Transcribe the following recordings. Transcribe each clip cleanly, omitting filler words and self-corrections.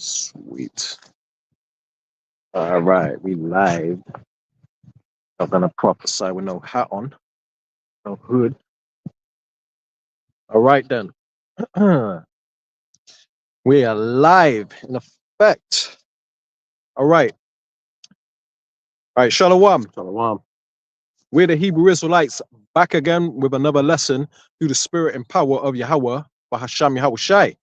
Sweet. All right, we live. I'm gonna prophesy with no hat on, no hood. All right then. We are live in effect. All right. All right, Shalom. Shalom. We're the Hebrew Israelites back again with another lesson through the spirit and power of Yahweh, Bahasham Yahweh Shai.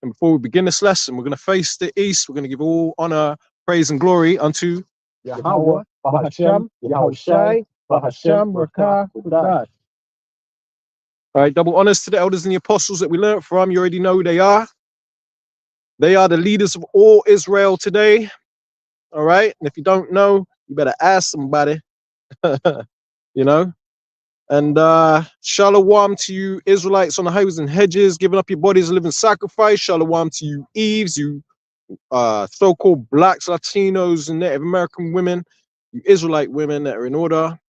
And before we begin this lesson, we're going to face the east. We're going to give all honor, praise, and glory unto Yahweh, Bahasham, Yahweh Shai, Bahasham, Rakah, Kudash. All right, double honors to the elders and the apostles that we learned from. You already know who they are. They are the leaders of all Israel today. All right. And if you don't know, you better ask somebody, you know. And shalom to you Israelites on the highways and hedges, giving up your bodies a living sacrifice. Shalom to you Eves, you so-called blacks, Latinos, and Native American women, you Israelite women that are in order.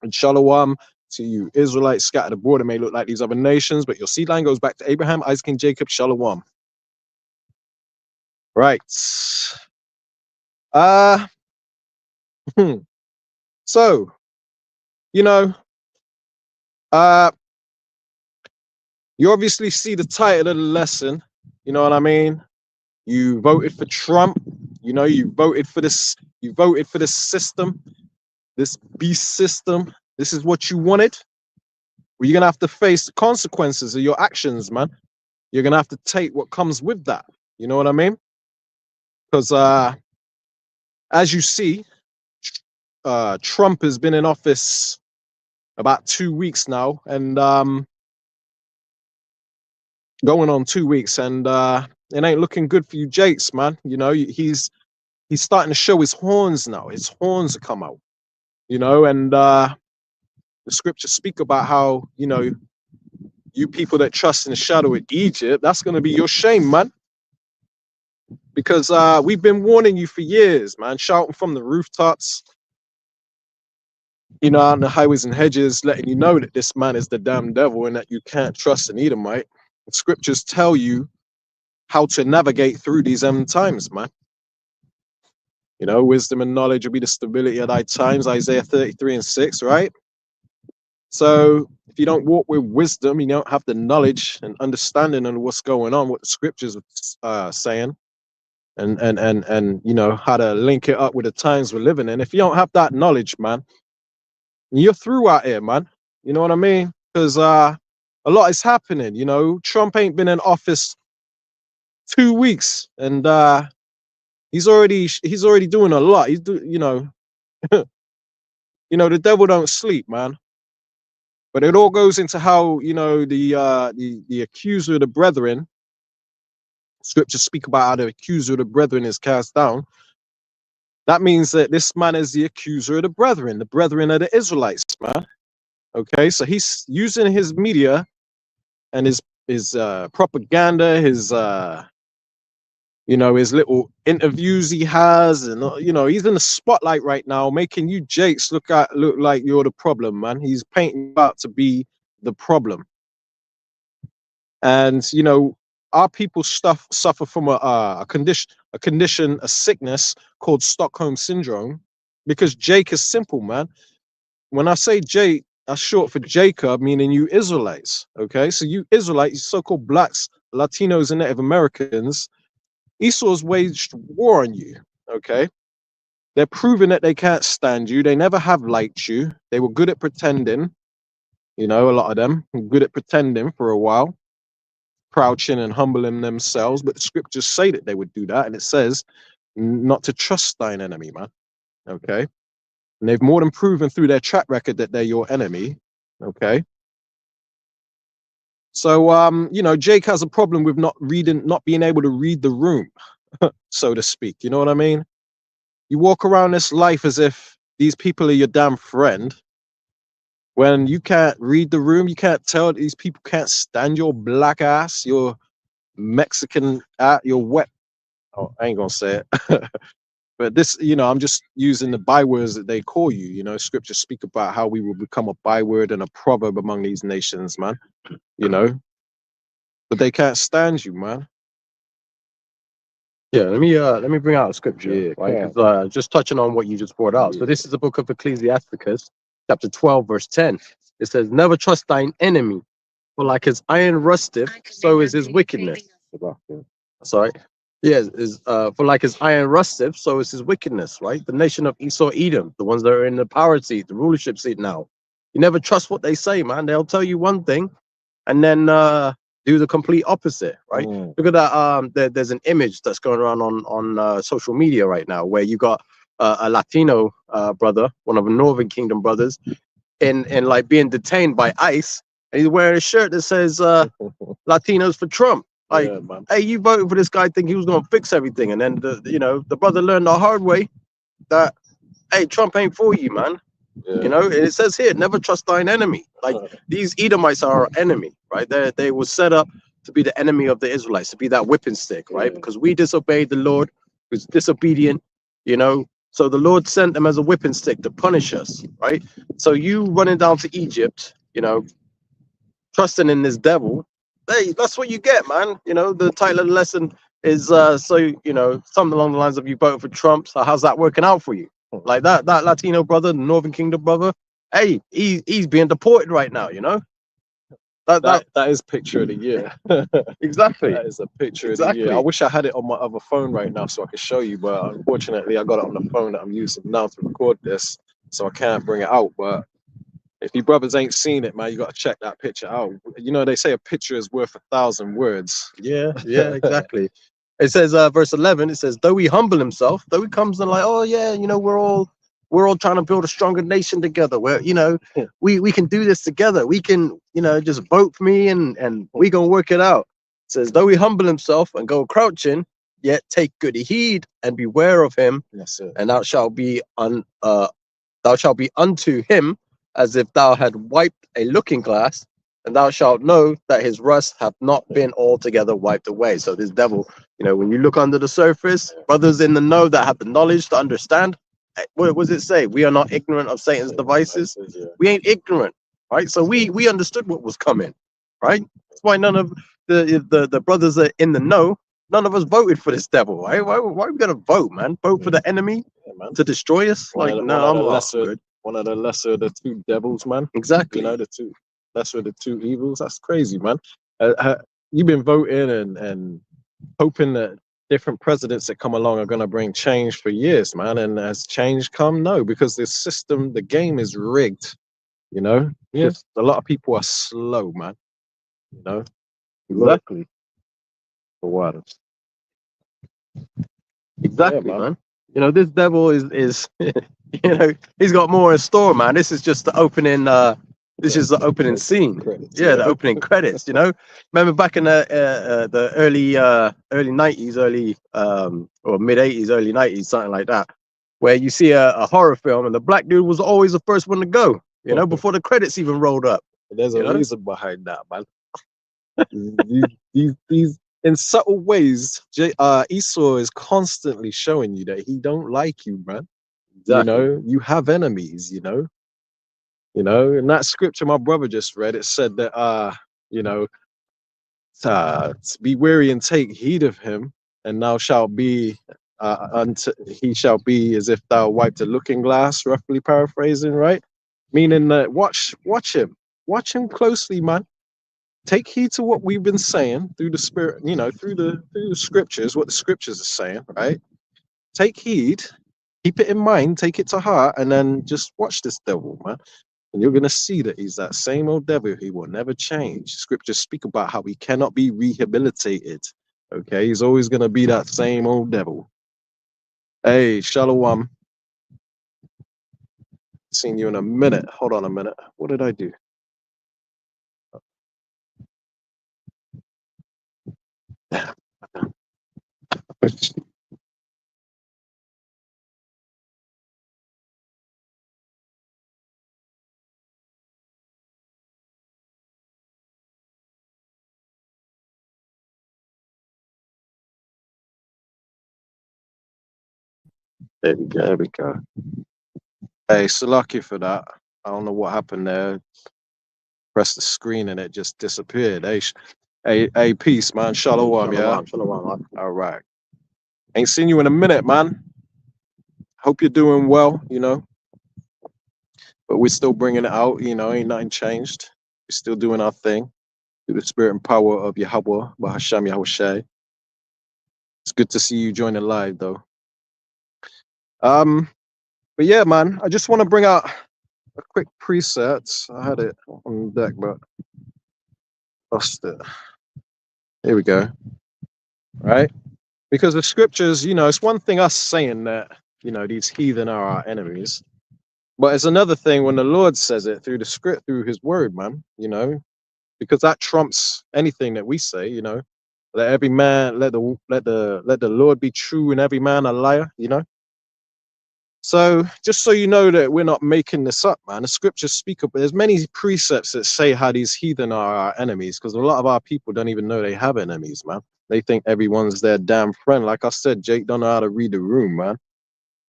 And shalom to you Israelites scattered abroad. It may look like these other nations, but your seed line goes back to Abraham, Isaac, and Jacob. Shalom. Right. So, you know, you obviously see the title of the lesson. You know what I mean? You voted for Trump. You know, you voted for this system, this beast system. This is what you wanted. Well, you're gonna have to face the consequences of your actions, man. You're gonna have to take what comes with that. You know what I mean? Because as you see, Trump has been in office about 2 weeks now, and going on 2 weeks, and it ain't looking good for you Jakes, man. You know, he's starting to show his horns now. His horns have come out, you know, and the scriptures speak about how, you know, you people that trust in the shadow of Egypt, that's going to be your shame, man. Because we've been warning you for years, man, shouting from the rooftops, you know, out on the highways and hedges, letting you know that this man is the damn devil and that you can't trust an Edomite. The scriptures tell you how to navigate through these end times, man. You know, wisdom and knowledge will be the stability of thy times, Isaiah 33:6, right? So if you don't walk with wisdom, you don't have the knowledge and understanding of what's going on, what the scriptures are saying, and you know, how to link it up with the times we're living in. If you don't have that knowledge, man, you're through out here, man. You know what I mean? Because a lot is happening. You know, Trump ain't been in office 2 weeks, and he's already doing a lot. You know, you know, the devil don't sleep, man. But it all goes into how, you know, the accuser of the brethren, scriptures speak about how the accuser of the brethren is cast down. That means that this man is the accuser of the brethren of the Israelites, man. Okay, so he's using his media and his propaganda, his you know, his little interviews he has, and you know, he's in the spotlight right now, making you Jakes look like you're the problem, man. He's painting you out to be the problem. And you know, our people suffer from a condition, a sickness called Stockholm syndrome, because Jake is simple, man. When I say Jake, that's short for Jacob, meaning you Israelites. Okay, so you Israelites, so-called blacks, Latinos, and Native Americans, Esau's waged war on you. Okay, they're proving that they can't stand you. They never have liked you. They were good at pretending. You know, a lot of them were good at pretending for a while, crouching and humbling themselves, but the scriptures say that they would do that, and it says not to trust thine enemy, man. Okay, and they've more than proven through their track record that they're your enemy. Okay, so you know, Jake has a problem with not being able to read the room, so to speak. You know what I mean? You walk around this life as if these people are your damn friend, when you can't read the room. You can't tell these people can't stand your black ass, your Mexican, your wet. Oh, I ain't gonna say it. But this, you know, I'm just using the bywords that they call you. You know, scriptures speak about how we will become a byword and a proverb among these nations, man. You know, but they can't stand you, man. Yeah, let me bring out a scripture, Yeah, right? Because just touching on what you just brought out. So this is the book of Ecclesiasticus, chapter 12, verse 10. It says, "Never trust thine enemy, for like his iron rusteth, so is his wickedness." Sorry. Yes, is for like his iron rusteth, so is his wickedness, right? The nation of Esau, Edom, the ones that are in the power seat, the rulership seat now. You never trust what they say, man. They'll tell you one thing and then do the complete opposite, right? Look at that. There's an image that's going around on social media right now where you got a Latino brother, one of the Northern Kingdom brothers, in like being detained by ICE, and he's wearing a shirt that says Latinos for Trump. Like, man. hey, you voted for this guy, think he was gonna fix everything, and then the brother learned the hard way that hey, Trump ain't for you, man. Yeah. You know, and it says here, never trust thine enemy. Like these Edomites are our enemy, right? They were set up to be the enemy of the Israelites, to be that whipping stick, right? Because we disobeyed the Lord, who's disobedient, you know. So the Lord sent them as a whipping stick to punish us, right? So you running down to Egypt, you know, trusting in this devil, hey, that's what you get, man. You know, the title of the lesson is something along the lines of you voted for Trump. So how's that working out for you? Like that Latino brother, the Northern Kingdom brother, hey, he's being deported right now, you know? That is picture of the year. Exactly. That is a picture of the year. I wish I had it on my other phone right now so I could show you, but unfortunately I got it on the phone that I'm using now to record this, so I can't bring it out. But if you brothers ain't seen it, man, you got to check that picture out. You know, they say a picture is worth 1,000 words. Yeah, exactly. It says, verse 11, it says, though he humble himself, though he comes and like, oh yeah, you know, we're all trying to build a stronger nation together. Where, you know, we can do this together. We can, you know, just vote for me and we gonna work it out. It says, though he humble himself and go crouching, yet take good heed and beware of him, and thou shalt be unto him as if thou had wiped a looking glass, and thou shalt know that his rust hath not been altogether wiped away. So this devil, you know, when you look under the surface, brothers in the know that have the knowledge to understand, what does it say? We are not ignorant of Satan's devices. We ain't ignorant, right? So we understood what was coming, right? That's why none of the brothers are in the know. None of us voted for this devil, right? Why are we gonna vote, man? Vote for the enemy to destroy us? Like, no, I'm good. One of the lesser of the two devils, man. Exactly. You know, the two lesser of the two evils. That's crazy, man. You've been voting and hoping that different presidents that come along are going to bring change for years, man. And has change come? No, because the system, the game is rigged. You know, just a lot of people are slow, man. You know, Exactly. for what? Exactly, man. You know, this devil is you know, he's got more in store, man. This is just the opening this is the opening scene. Yeah, the opening credits, you know. Remember back in the early 90s, or mid 80s, early 90s, something like that, where you see a horror film and the black dude was always the first one to go, you know, before the credits even rolled up. There's a reason behind that, man. these in subtle ways, Esau is constantly showing you that he don't like you, man. Exactly. You know, you have enemies. You know, in that scripture my brother just read, it said that you know, be wary and take heed of him, and thou shalt be unto he shall be as if thou wiped a looking glass, roughly paraphrasing, right? Meaning that watch him closely, man. Take heed to what we've been saying through the spirit, you know, through the scriptures, what the scriptures are saying, right? Take heed, keep it in mind, take it to heart, and then just watch this devil, man. And you're gonna see that he's that same old devil. He will never change. Scriptures speak about how he cannot be rehabilitated. Okay, he's always gonna be that same old devil. Hey, Shalom. Seen you in a minute. Hold on a minute. What did I do? There we go. There we go. Hey, Salaki for that. I don't know what happened there. Press the screen and it just disappeared. Hey, peace, man. Shalom, yeah. Shalom. All right. Ain't seen you in a minute, man. Hope you're doing well, you know. But we're still bringing it out, you know. Ain't nothing changed. We're still doing our thing through the spirit and power of Yahweh, Bahasham Yahushai. It's good to see you joining live, though. But yeah, man, I just want to bring out a quick preset. I had it on deck, but lost it. Here we go. Right? Because the scriptures, you know, it's one thing us saying that, you know, these heathen are our enemies. But it's another thing when the Lord says it through the script, through his word, man, you know, because that trumps anything that we say, you know. Let every man let the Lord be true and every man a liar, you know. So just so you know that we're not making this up, man. The scriptures speak up. There's many precepts that say how these heathen are our enemies, because a lot of our people don't even know they have enemies, man. They think everyone's their damn friend. Like I said, Jake don't know how to read the room, man.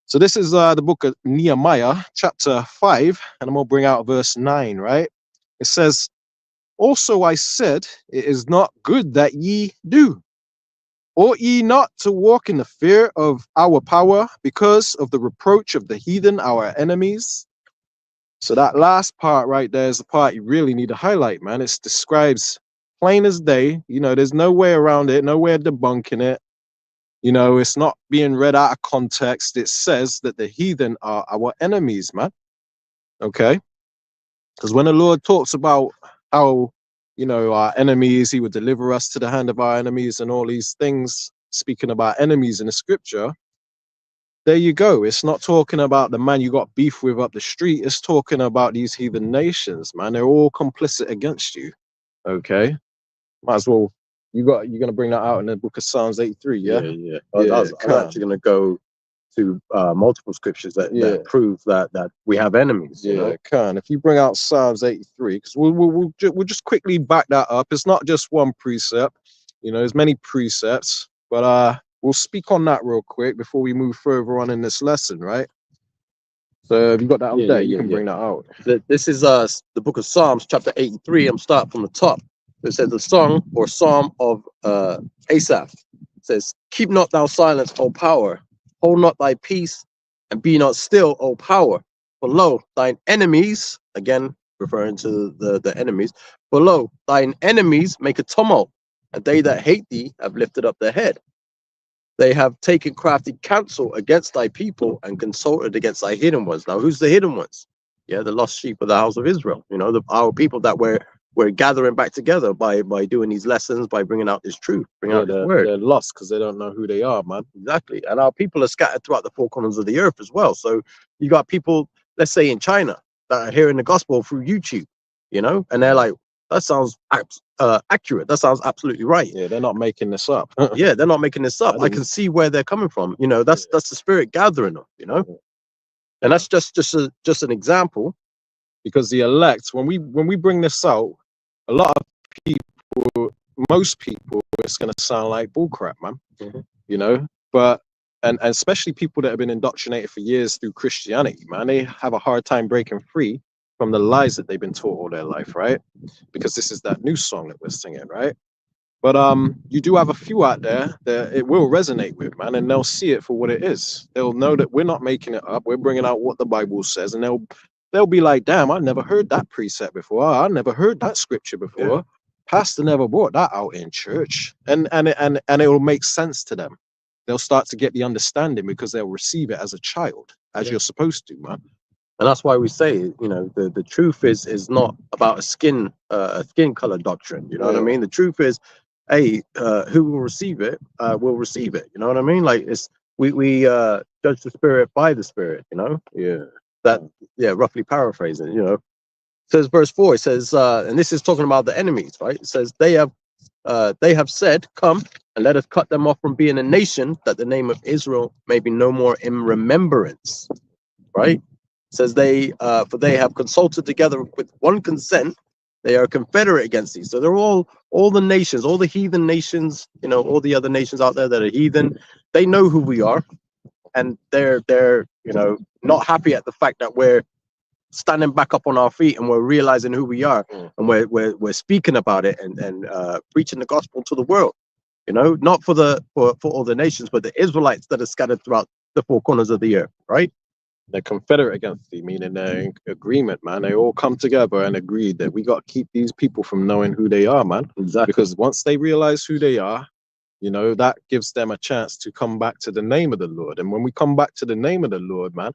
So this is the book of Nehemiah, chapter 5, and I'm gonna bring out verse 9, right? It says, "Also I said, it is not good that ye do. Ought ye not to walk in the fear of our power because of the reproach of the heathen, our enemies?" So that last part right there is the part you really need to highlight, man. It describes plain as day. You know, there's no way around it, no way of debunking it. You know, it's not being read out of context. It says that the heathen are our enemies, man. Okay? Because when the Lord talks about how, you know, our enemies, he would deliver us to the hand of our enemies and all these things, speaking about enemies in the scripture, there you go. It's not talking about the man you got beef with up the street. It's talking about these heathen nations, man. They're all complicit against you. Okay? Might as well, you're gonna bring that out in the book of Psalms 83, yeah? Yeah. Yeah, I'm actually going to go to multiple scriptures that prove that we have enemies. You know? Can. If you bring out Psalms 83, because we'll just quickly back that up. It's not just one precept, you know, there's many precepts, but we'll speak on that real quick before we move further on in this lesson, right? So if you got that up there, you can bring that out. This is the book of Psalms, chapter 83. I'm starting from the top. It says the song or psalm of Asaph. It says, "Keep not thou silence, O power. Hold not thy peace, and be not still, O power. For lo, thine enemies," again referring to the enemies, "for lo, thine enemies make a tumult, and they that hate thee have lifted up their head. They have taken crafty counsel against thy people and consulted against thy hidden ones." Now, who's the hidden ones? Yeah, the lost sheep of the house of Israel. You know, our people that we're gathering back together by doing these lessons, by bringing out this truth, bringing out this word. They're lost because they don't know who they are, man. Exactly. And our people are scattered throughout the four corners of the earth as well. So you got people, let's say in China, that are hearing the gospel through YouTube, you know, and they're like, that sounds accurate. That sounds absolutely right. Yeah, they're not making this up. Yeah, they're not making this up. I can see where they're coming from. You know, that's the spirit gathering them, you know. And that's just an example. Because the elect, when we bring this out, a lot of people, most people, it's gonna sound like bullcrap, man. You know, but and especially people that have been indoctrinated for years through Christianity, man, they have a hard time breaking free from the lies that they've been taught all their life, right? Because this is that new song that we're singing, right? But you do have a few out there that it will resonate with, man, and they'll see it for what it is. They'll know that we're not making it up. We're bringing out what the Bible says, and they'll be like, "Damn, I never heard that precept before. I never heard that scripture before. Yeah. Pastor never brought that out in church," and it will make sense to them. They'll start to get the understanding because they'll receive it as a child, as you're supposed to, man. And that's why we say, you know, the truth is not about a skin color doctrine. You know what I mean? The truth is, hey, who will receive it will receive it. You know what I mean? Like we judge the spirit by the spirit. You know? Yeah. Roughly paraphrasing. You know, it says verse 4. It says, and this is talking about the enemies, right? It says they have said, "Come and let us cut them off from being a nation, that the name of Israel may be no more in remembrance." Right? It says for they have consulted together with one consent. They are confederate against these. So they're all the nations, all the heathen nations, you know, all the other nations out there that are heathen. They know who we are, and they're you know, not happy at the fact that we're standing back up on our feet and we're realizing who we are, and we're speaking about it and preaching the gospel to the world. You know, not for all the nations, but the Israelites that are scattered throughout the four corners of the earth, right? They're confederate against thee, meaning they're in agreement, man. They all come together and agreed that we got to keep these people from knowing who they are, man. Exactly. Because once they realize who they are, you know, that gives them a chance to come back to the name of the Lord. And when we come back to the name of the Lord, man,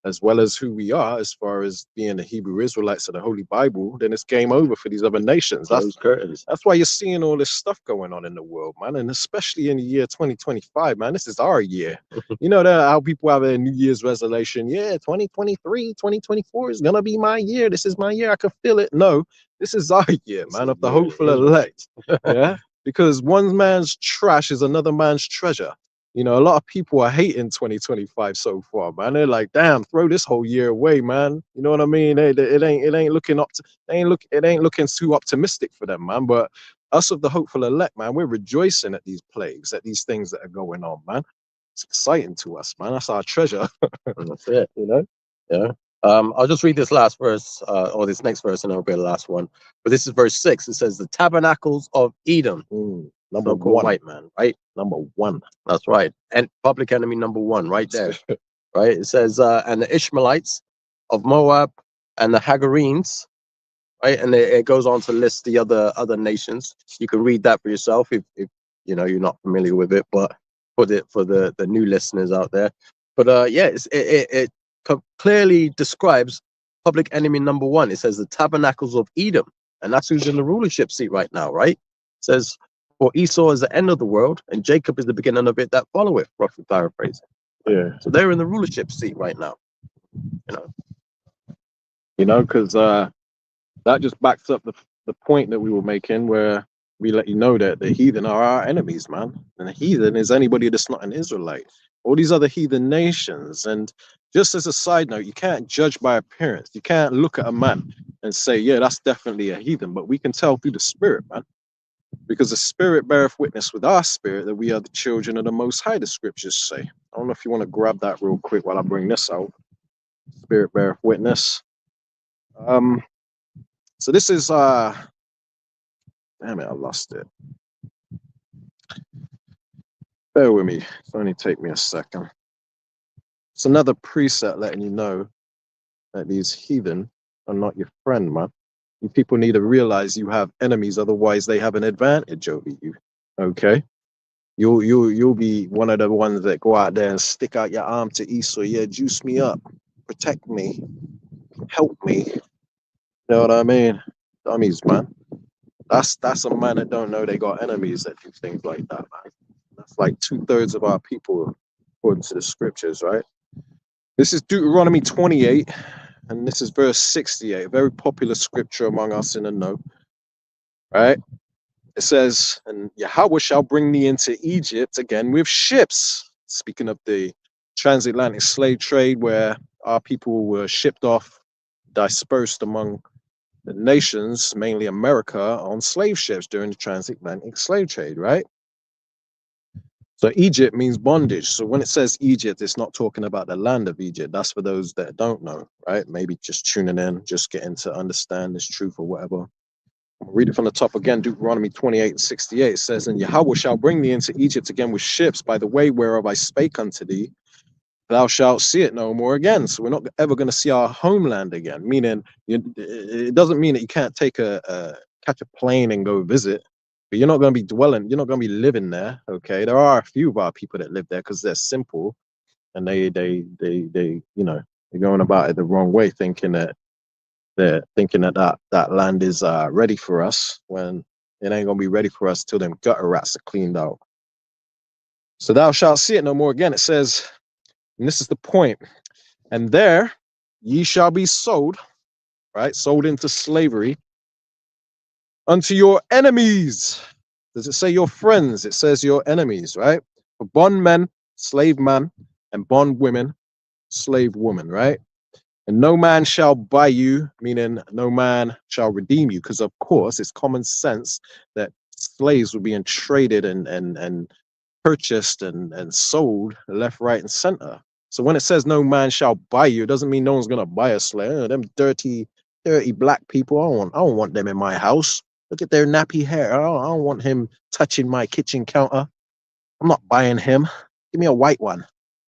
as well as who we are, as far as being the Hebrew Israelites of the Holy Bible, then it's game over for these other nations. That's why you're seeing all this stuff going on in the world, man. And especially in the year 2025, man, this is our year. You know that how people have a New Year's resolution. Yeah, 2023, 2024 is going to be my year. This is my year. I can feel it. No, this is our year, man, of the hopeful elect. Yeah. Because one man's trash is another man's treasure. You know, a lot of people are hating 2025 so far, man. They're like, damn, throw this whole year away, man. You know what I mean? It ain't looking up to, it ain't looking too optimistic for them, man. But us of the hopeful elect, man, we're rejoicing at these plagues, at these things that are going on, man. It's exciting to us, man. That's our treasure. That's it, you know? Yeah. I'll just read this last verse, or this next verse, and it'll be the last one. But this is verse 6. It says, the tabernacles of Edom. Number So-called one, white man, right? number one. That's right. And public enemy number one, right there. Right? It says, and the Ishmaelites of Moab and the Hagarenes, right? And it goes on to list the other nations. You can read that for yourself if you know you're not familiar with it, but put it for the new listeners out there. But yeah, it clearly describes public enemy number one. It says the tabernacles of Edom, and that's who's in the rulership seat right now, right? It says, for Esau is the end of the world, and Jacob is the beginning of it that followeth, roughly paraphrasing. Yeah. So they're in the rulership seat right now. You know, because that just backs up the point that we were making, where we let you know that the heathen are our enemies, man. And the heathen is anybody that's not an Israelite. All these other heathen nations. And just as a side note, you can't judge by appearance. You can't look at a man and say, yeah, that's definitely a heathen. But we can tell through the spirit, man. Because the spirit beareth witness with our spirit that we are the children of the Most High, the scriptures say. I don't know if you want to grab that real quick while I bring this out. Spirit beareth witness. So this is damn it, I lost it. Bear with me. It's only take me a second. It's another preset letting you know that these heathen are not your friend, man. You people need to realize you have enemies, otherwise they have an advantage over you. Okay? You'll be one of the ones that go out there and stick out your arm to Esau. Yeah, juice me up, protect me, help me. You know what I mean? Dummies, man. That's a man that don't know they got enemies that do things like that, man. That's like 2/3 of our people, according to the scriptures, right? This is Deuteronomy 28, and this is verse 68, a very popular scripture among us in the know, right? It says, and Yahweh shall bring thee into Egypt again with ships. Speaking of the transatlantic slave trade, where our people were shipped off, dispersed among the nations, mainly America, on slave ships during the transatlantic slave trade, right? So Egypt means bondage. So when it says Egypt, it's not talking about the land of Egypt. That's for those that don't know, right? Maybe just tuning in, just getting to understand this truth or whatever. I'll read it from the top again, Deuteronomy 28:68. It says, and Yahweh shall bring thee into Egypt again with ships by the way whereof I spake unto thee. Thou shalt see it no more again. So we're not ever going to see our homeland again. Meaning, it doesn't mean that you can't catch a plane and go visit, but you're not going to be dwelling. You're not going to be living there. Okay, there are a few of our people that live there because they're simple, and they you know, they're going about it the wrong way, thinking that that land is ready for us, when it ain't going to be ready for us till them gutter rats are cleaned out. So thou shalt see it no more again. It says. And this is the point. And there ye shall be sold, right? Sold into slavery unto your enemies. Does it say your friends? It says your enemies, right? For bondmen, slave man, and bondwomen, slave woman, right? And no man shall buy you, meaning no man shall redeem you, because of course it's common sense that slaves were being traded and purchased and sold left, right, and center. So when it says no man shall buy you, it doesn't mean no one's gonna buy a slave. Them dirty black people, I don't want them in my house. Look at their nappy hair. I don't want him touching my kitchen counter. I'm not buying him. Give me a white one.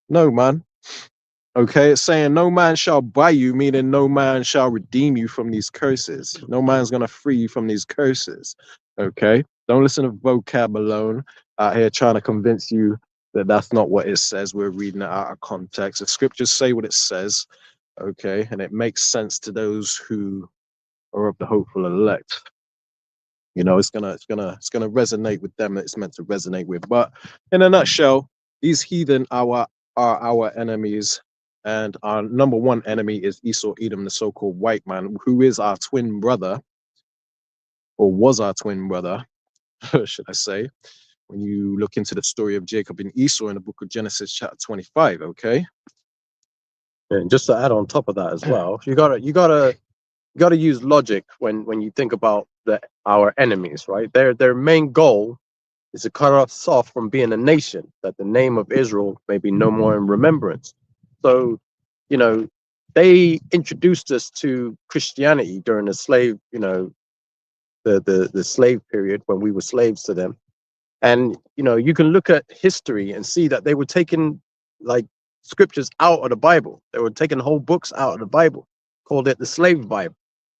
No, man. Okay, it's saying no man shall buy you, meaning no man shall redeem you from these curses. No man's gonna free you from these curses. Okay, don't listen to vocab alone out here trying to convince you that that's not what it says. We're reading it out of context. The scriptures say what it says, okay, and it makes sense to those who are of the hopeful elect. You know, it's gonna resonate with them that it's meant to resonate with. But in a nutshell, these heathen are our enemies, and our number one enemy is Esau Edom, the so-called white man, who is our twin brother, or was our twin brother, should I say, when you look into the story of Jacob and Esau in the book of Genesis, chapter 25, okay? And just to add on top of that as well, you gotta use logic when you think about our enemies, right? Their main goal is to cut us off from being a nation, that the name of Israel may be no more in remembrance. So, you know, they introduced us to Christianity during the slave, the slave period when we were slaves to them. And, you can look at history and see that they were taking like scriptures out of the Bible. They were taking whole books out of the Bible, called it the slave Bible,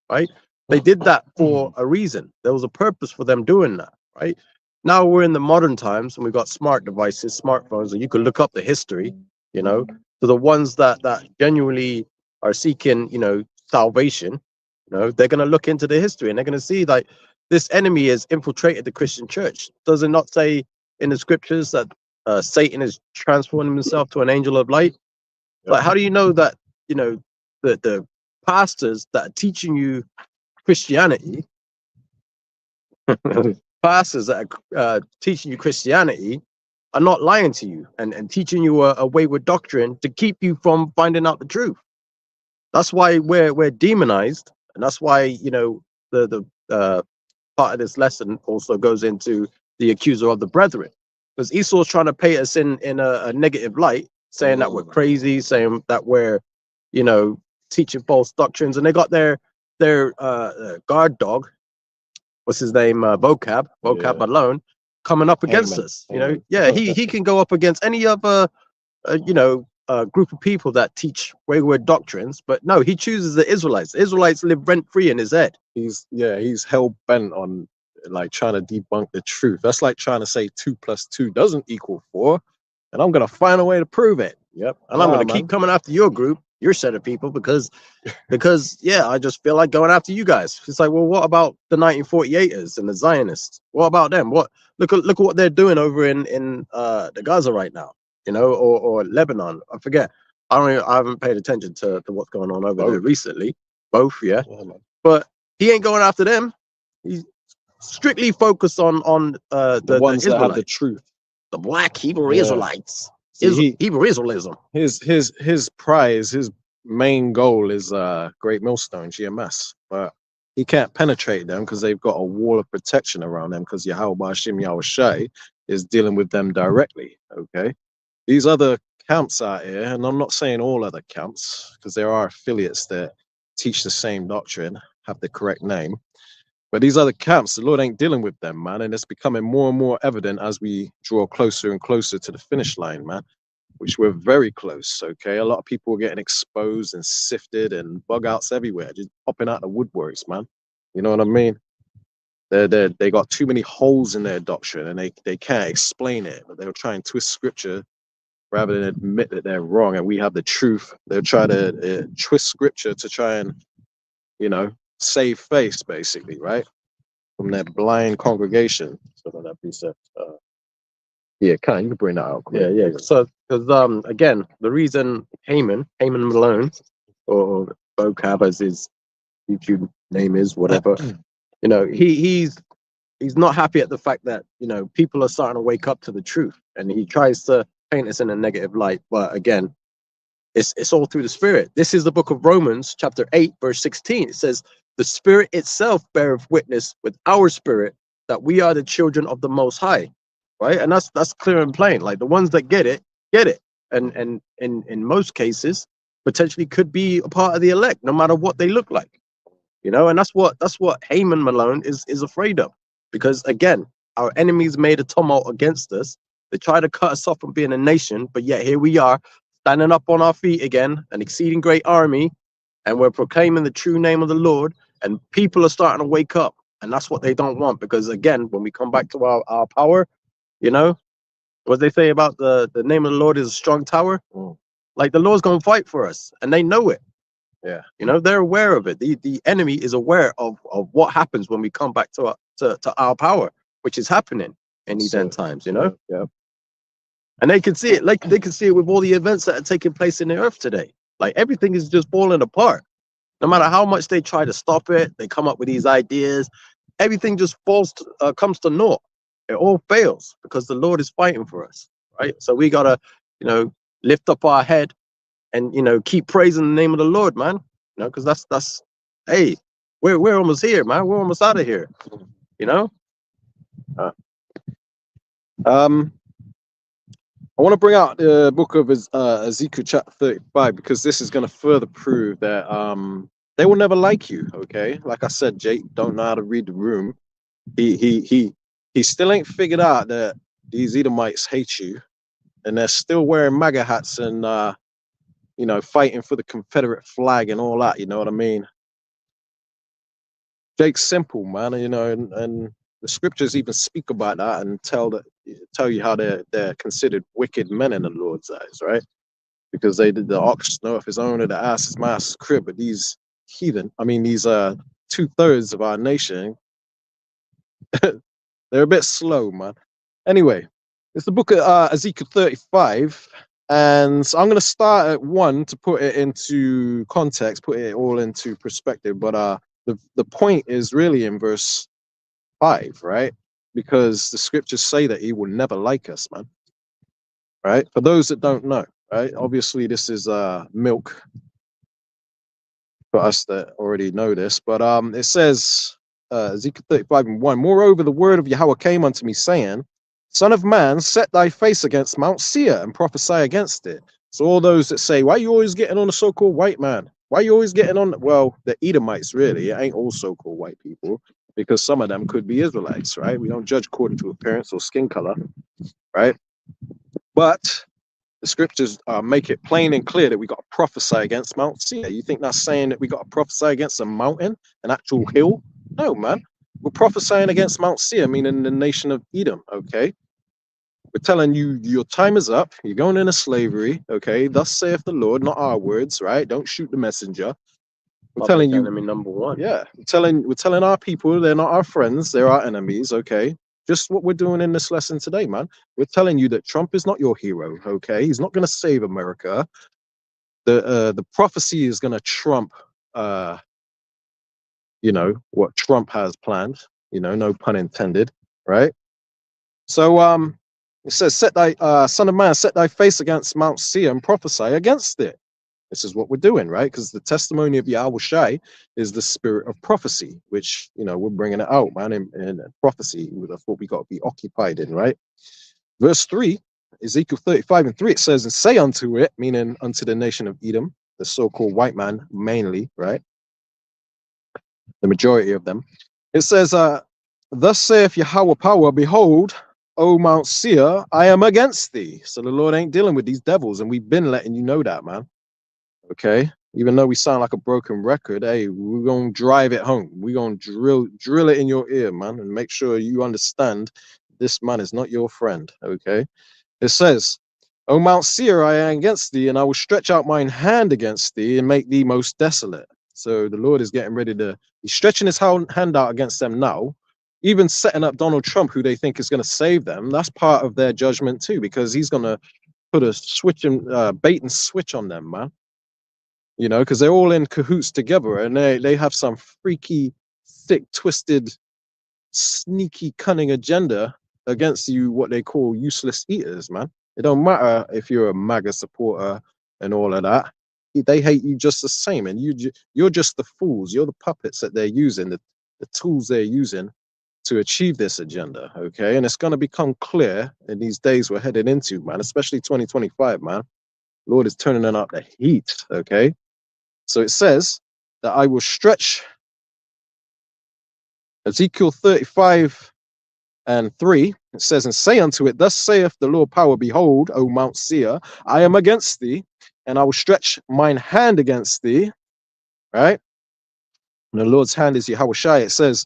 right? They did that for a reason. There was a purpose for them doing that, right? Now we're in the modern times and we've got smart devices, smartphones, and you can look up the history, so the ones that genuinely are seeking, salvation, they're going to look into the history and they're going to see like this enemy has infiltrated the Christian church. Does it not say in the scriptures that Satan is transforming himself to an angel of light? But how do you know that, the pastors that are teaching you Christianity, pastors that are teaching you Christianity are not lying to you and teaching you a wayward doctrine to keep you from finding out the truth? That's why we're demonized, and that's why the part of this lesson also goes into the accuser of the brethren, because Esau's trying to paint us in a negative light, saying that we're crazy, saying that we're teaching false doctrines, and they got their guard dog, what's his name, vocab alone, coming up against us. He can go up against any other group of people that teach wayward doctrines, but no, he chooses the Israelites. The Israelites live rent free in his head. He's hell bent on like trying to debunk the truth. That's like trying to say 2 + 2 doesn't equal 4, and I'm gonna find a way to prove it. Yep, and I'm gonna keep coming after your group, your set of people, because I just feel like going after you guys. It's like, well, what about the 1948ers and the Zionists? What about them? Look at what they're doing over in the Gaza right now, or Lebanon. I forget. I haven't paid attention to what's going on over there recently. Both, yeah. But he ain't going after them. He's strictly focused on the ones the that have the truth. the black Hebrew Israelites. Hebrew Israelism. His prize, his main goal is Great Millstone, GMS, but he can't penetrate them because they've got a wall of protection around them, because Yahweh Hashem Yahushai is dealing with them directly. Okay, these other camps out here, and I'm not saying all other camps, because there are affiliates that teach the same doctrine, have the correct name, but these other camps, the Lord ain't dealing with them, man, and it's becoming more and more evident as we draw closer and closer to the finish line, man, which we're very close. Okay, a lot of people are getting exposed and sifted, and bug outs everywhere, just popping out the woodworks, man. You know what I mean? They got too many holes in their doctrine, and they can't explain it, but they'll try and twist scripture rather than admit that they're wrong and we have the truth. They'll try to twist scripture to try and save face, basically, right, from that blind congregation. So that be said. Yeah, you can bring that out. Yeah. So, because again, the reason Haman Malone, or vocab as his YouTube name is, whatever, he's not happy at the fact that people are starting to wake up to the truth, and he tries to paint us in a negative light. But again, it's all through the Spirit. This is the book of Romans, chapter 8, verse 16. It says, "The Spirit itself beareth witness with our spirit that we are the children of the Most High." Right, and that's clear and plain. Like, the ones that get it, and in most cases, potentially could be a part of the elect, no matter what they look like. You know, and that's what Haman Malone is afraid of. Because again, our enemies made a tumult against us. They try to cut us off from being a nation, but yet here we are, standing up on our feet again, an exceeding great army, and we're proclaiming the true name of the Lord, and people are starting to wake up. And that's what they don't want. Because again, when we come back to our power, you know, what they say about the name of the Lord is a strong tower. Like the Lord's gonna fight for us, and they know it. Yeah. You know, they're aware of it. The enemy is aware of what happens when we come back to our power, which is happening in these end times, you know? Yeah. And they can see it, like they can see it with all the events that are taking place in the earth today. Like everything is just falling apart. No matter how much they try to stop it, they come up with these ideas. Everything just comes to naught. It all fails because the Lord is fighting for us, right? So we gotta, you know, lift up our head and, you know, keep praising the name of the Lord, man. You know, because that's hey, we're almost here, man. We're almost out of here. You know. I want to bring out the book of Ezekiel chapter 35 because this is going to further prove that they will never like you. Okay, like I said, Jake don't know how to read the room. He still ain't figured out that these Edomites hate you, and they're still wearing MAGA hats and you know, fighting for the Confederate flag and all that. You know what I mean? Jake's simple, man. You know, and the scriptures even speak about that and tell you how they're considered wicked men in the Lord's eyes, right? Because they did the ox know if his owner, the ass is master's crib. But these heathen, I mean, these 2/3 of our nation, they're a bit slow, man. Anyway, it's the book of Ezekiel 35. And so I'm going to start at 1 to put it into context, put it all into perspective. But the point is really in verse 5, right? Because the scriptures say that he will never like us, man. Right? For those that don't know, right? Obviously, this is milk for us that already know this. But it says, Ezekiel 35 and 1, moreover, the word of Yahweh came unto me, saying, Son of man, set thy face against Mount Seir and prophesy against it. So all those that say, why are you always getting on the so-called white man? Why are you always getting on? Well, the Edomites, really. It ain't all so-called white people, because some of them could be Israelites, right? We don't judge according to appearance or skin color, right? But the scriptures make it plain and clear that we got to prophesy against Mount Seir. You think that's saying that we got to prophesy against a mountain, an actual hill? No, man. We're prophesying against Mount Seir, meaning the nation of Edom, okay? We're telling you your time is up. You're going into slavery, okay? Thus saith the Lord, not our words, right? Don't shoot the messenger. We're telling you, enemy number one. yeah, we're telling our people they're not our friends, they're our enemies, okay? Just what we're doing in this lesson today, man. We're telling you that Trump is not your hero, okay? He's not going to save America. The prophecy is going to trump, you know, what Trump has planned. You know, no pun intended, right? So it says, "Set thy son of man, set thy face against Mount Seir and prophesy against it." This is what we're doing, right? Because the testimony of Yahweh Shai is the spirit of prophecy, which, you know, we're bringing it out, man. In prophecy, that's what we got to be occupied in, right? Verse 3, Ezekiel 35 and 3, it says, and say unto it, meaning unto the nation of Edom, the so-called white man mainly, right? The majority of them. It says, thus saith Yahweh power, behold, O Mount Seir, I am against thee. So the Lord ain't dealing with these devils, and we've been letting you know that, man. Okay, even though we sound like a broken record, hey, we're gonna drive it home. We're gonna drill it in your ear, man, and make sure you understand this man is not your friend. Okay, it says, O Mount Seir, I am against thee, and I will stretch out mine hand against thee and make thee most desolate. So the Lord is getting ready to, he's stretching his hand out against them now, even setting up Donald Trump, who they think is going to save them. That's part of their judgment too, because he's going to put a switch and bait and switch on them, man. You know, because they're all in cahoots together, and they have some freaky, sick, twisted, sneaky, cunning agenda against you, what they call useless eaters, man. It don't matter if you're a MAGA supporter and all of that. They hate you just the same, and you're just the fools. You're the puppets that they're using, the tools they're using to achieve this agenda, okay? And it's going to become clear in these days we're headed into, man, especially 2025, man. Lord is turning up the heat, okay? So it says that I will stretch Ezekiel 35:3, it says, and say unto it, thus saith the Lord power, behold, O Mount Seir, I am against thee, and I will stretch mine hand against thee, right? And the Lord's hand is Yahushua. It says,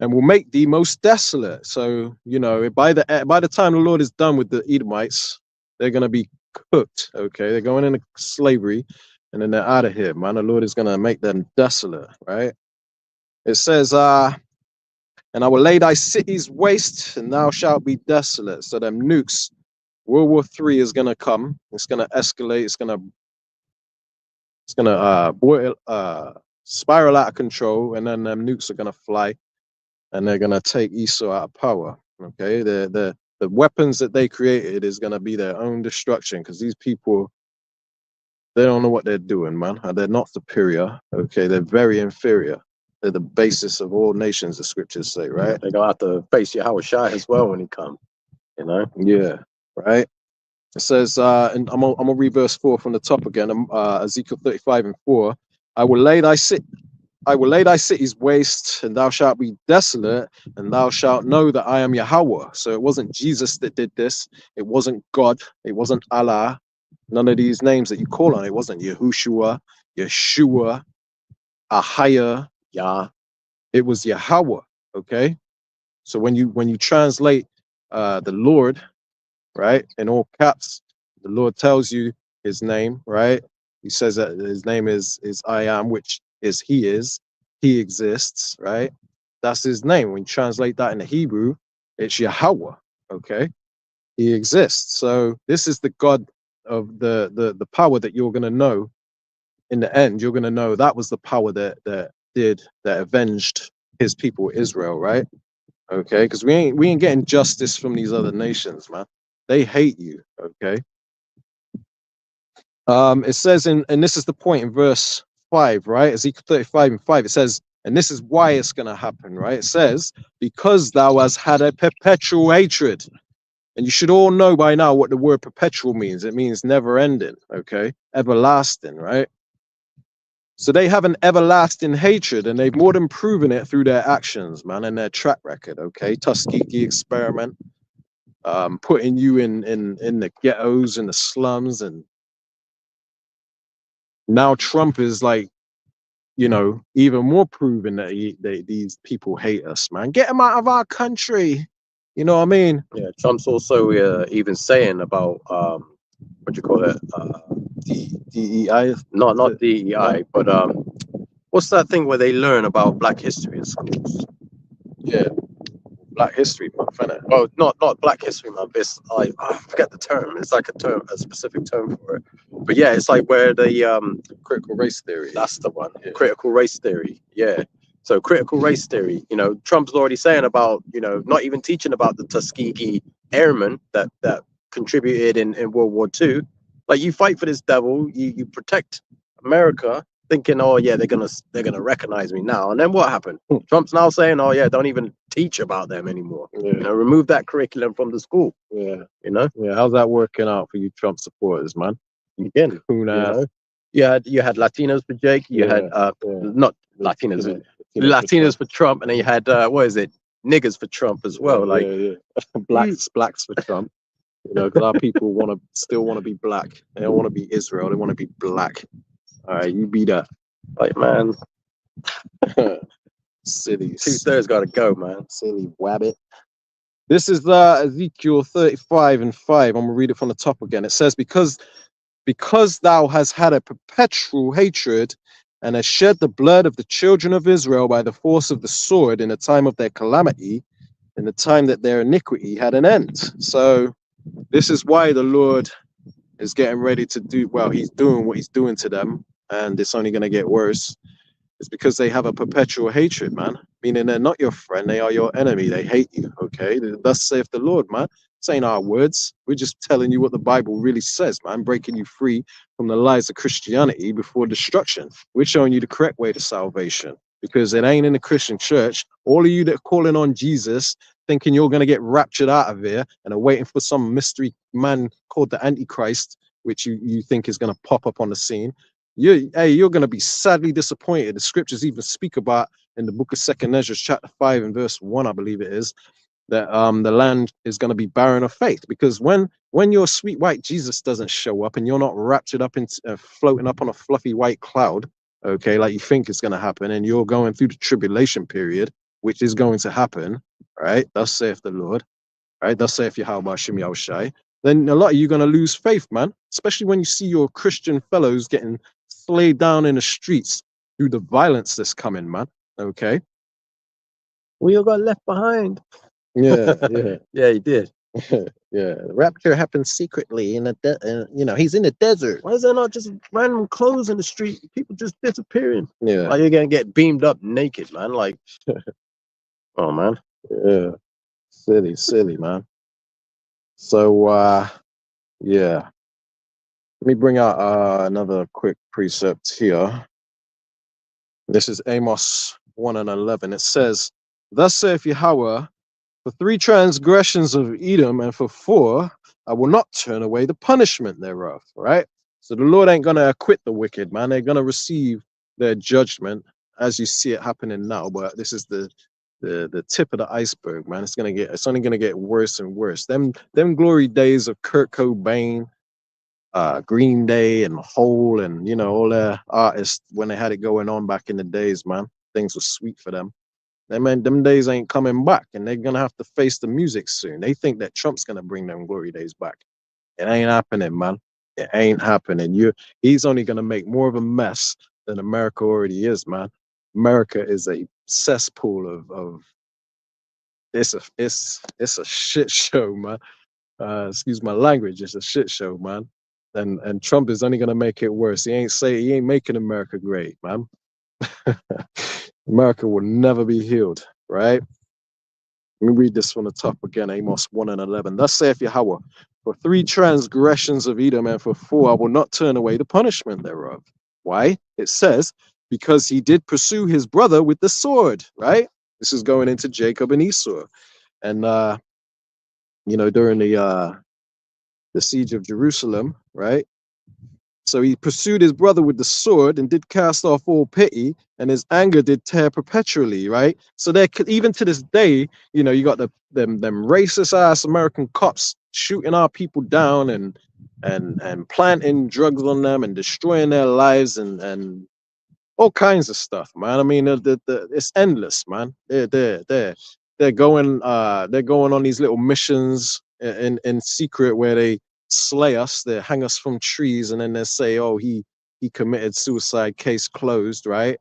and will make thee most desolate. So, you know, by the time the Lord is done with the Edomites, they're going to be cooked, okay? They're going into slavery, and then they're out of here, man. The Lord is going to make them desolate, right? It says, and I will lay thy cities waste, and thou shalt be desolate. So them nukes, World War III is gonna come. It's gonna escalate. It's gonna spiral out of control, and then them nukes are gonna fly, and they're gonna take Esau out of power. Okay, the weapons that they created is gonna be their own destruction, because these people, they don't know what they're doing, man. They're not superior. Okay, they're very inferior. They're the basis of all nations, the scriptures say, right? They're gonna have to face Yahushua as well when he comes, you know? Yeah, right. It says, and I'm gonna read verse 4 from the top again. Ezekiel 35:4. I will lay thy cities waste, and thou shalt be desolate, and thou shalt know that I am Yahweh. So it wasn't Jesus that did this. It wasn't God. It wasn't Allah. None of these names that you call on. It wasn't Yahushua, Yeshua, Ahaya, Yah. It was Yahweh. Okay. So when you translate the Lord, right, in all caps, the Lord tells you his name, right? He says that his name is I am, which is he exists, right? That's his name. When you translate that into Hebrew, it's Yahweh, okay? He exists. So this is the God of the power that you're gonna know in the end. You're gonna know that was the power that avenged his people Israel, right? Okay, because we ain't getting justice from these other nations, man. They hate you, okay? It says and this is the point in verse 5, right? Ezekiel 35:5, it says, and this is why it's gonna happen, right? It says, because thou hast had a perpetual hatred. And you should all know by now what the word perpetual means. It means never ending, okay? Everlasting, right? So they have an everlasting hatred, and they've more than proven it through their actions, man, and their track record, okay? Tuskegee experiment, putting you in the ghettos and the slums, and now Trump is like, you know, even more proving that these people hate us, man. Get them out of our country. You know what I mean? Yeah, Trump's also even saying about what do you call it? DEI. Not DEI, but what's that thing where they learn about Black history in schools? Yeah, Black History Month, innit? Well, not Black History Month. It's I forget the term. It's like a specific term for it. But yeah, it's like where the Critical race theory. that's the one. Yeah. Critical race theory. Yeah. So critical race theory. You know, Trump's already saying about, you know, not even teaching about the Tuskegee Airmen that contributed in World War II. Like, you fight for this devil, you protect America, thinking, oh yeah, they're gonna recognize me now. And then what happened? Trump's now saying, oh yeah, don't even teach about them anymore. Yeah. You know, remove that curriculum from the school. Yeah. You know, Yeah. How's that working out for you Trump supporters, man? again, Coon ass. you had Latinos for Jake. You had not Latinos, Latinos for Trump, and then you had what is it? Niggers for Trump as well. Like, blacks for Trump. You know, because our people still want to be black. They don't want to be Israel. They want to be black. All right, you be that. like man, Silly. 2/3 got to go, man. Silly wabbit. This is Ezekiel 35:5. I'm gonna read it from the top again. It says, because thou hast had a perpetual hatred and hast shed the blood of the children of Israel by the force of the sword in the time of their calamity, in the time that their iniquity had an end. So this is why the Lord is getting ready to do, well, he's doing what he's doing to them, and it's only going to get worse. It's because they have a perpetual hatred, man. Meaning they're not your friend, they are your enemy. They hate you, okay? Thus saith the Lord, man. This ain't our words. We're just telling you what the Bible really says, man. Breaking you free from the lies of Christianity before destruction. We're showing you the correct way to salvation, because it ain't in the Christian church. All of you that are calling on Jesus, thinking you're going to get raptured out of here and are waiting for some mystery man called the Antichrist, which you think is going to pop up on the scene. you're going to be sadly disappointed. The scriptures even speak about in the book of Second Ezra, chapter 5 and verse 1, I believe it is, that the land is going to be barren of faith, because when your sweet white Jesus doesn't show up and you're not raptured up in floating up on a fluffy white cloud, okay, like you think it's going to happen, and you're going through the tribulation period, which is going to happen, right? Thus saith the Lord, right? Thus saith Yahweh Shem Yahushai. Then a lot of you are going to lose faith, man, especially when you see your Christian fellows getting slayed down in the streets through the violence that's coming, man. Okay. We all got left behind. Yeah, yeah. Yeah, he did. Yeah, the rapture happens secretly in he's in the desert. Why is there not just random clothes in the street? People just disappearing. Yeah, Like you're gonna get beamed up naked, man. Like, oh man. yeah, silly, man. So, yeah. Let me bring out another quick precept here. This is Amos 1 and 11. It says, "Thus saith Yahweh, for 3 transgressions of Edom, and for 4, I will not turn away the punishment thereof." Right? So the Lord ain't gonna acquit the wicked, man. They're gonna receive their judgment as you see it happening now. But this is the tip of the iceberg, man. It's only gonna get worse and worse. Them glory days of Kurt Cobain, Green Day, and Hole, and all their artists when they had it going on back in the days, man. Things were sweet for them. Them days ain't coming back, and they're gonna have to face the music soon. They think that Trump's gonna bring them glory days back. It ain't happening, man. It ain't happening. He's only gonna make more of a mess than America already is, man. America is a cesspool of it's a shit show, man. Excuse my language, it's a shit show, man. And Trump is only gonna make it worse. He ain't making America great, man. America will never be healed, right? Let me read this from the top again, Amos 1 and 11. Thus saith Yahweh, for 3 transgressions of Edom, and for 4, I will not turn away the punishment thereof. Why? It says, because he did pursue his brother with the sword, right? This is going into Jacob and Esau. And, during the siege of Jerusalem, right? So he pursued his brother with the sword and did cast off all pity, and his anger did tear perpetually, right? So there, even to this day, you got them racist ass American cops shooting our people down and planting drugs on them and destroying their lives and all kinds of stuff, man. I mean, it's endless, man. They're going on these little missions in secret where they slay us, they hang us from trees, and then they say, oh, he committed suicide, case closed, right?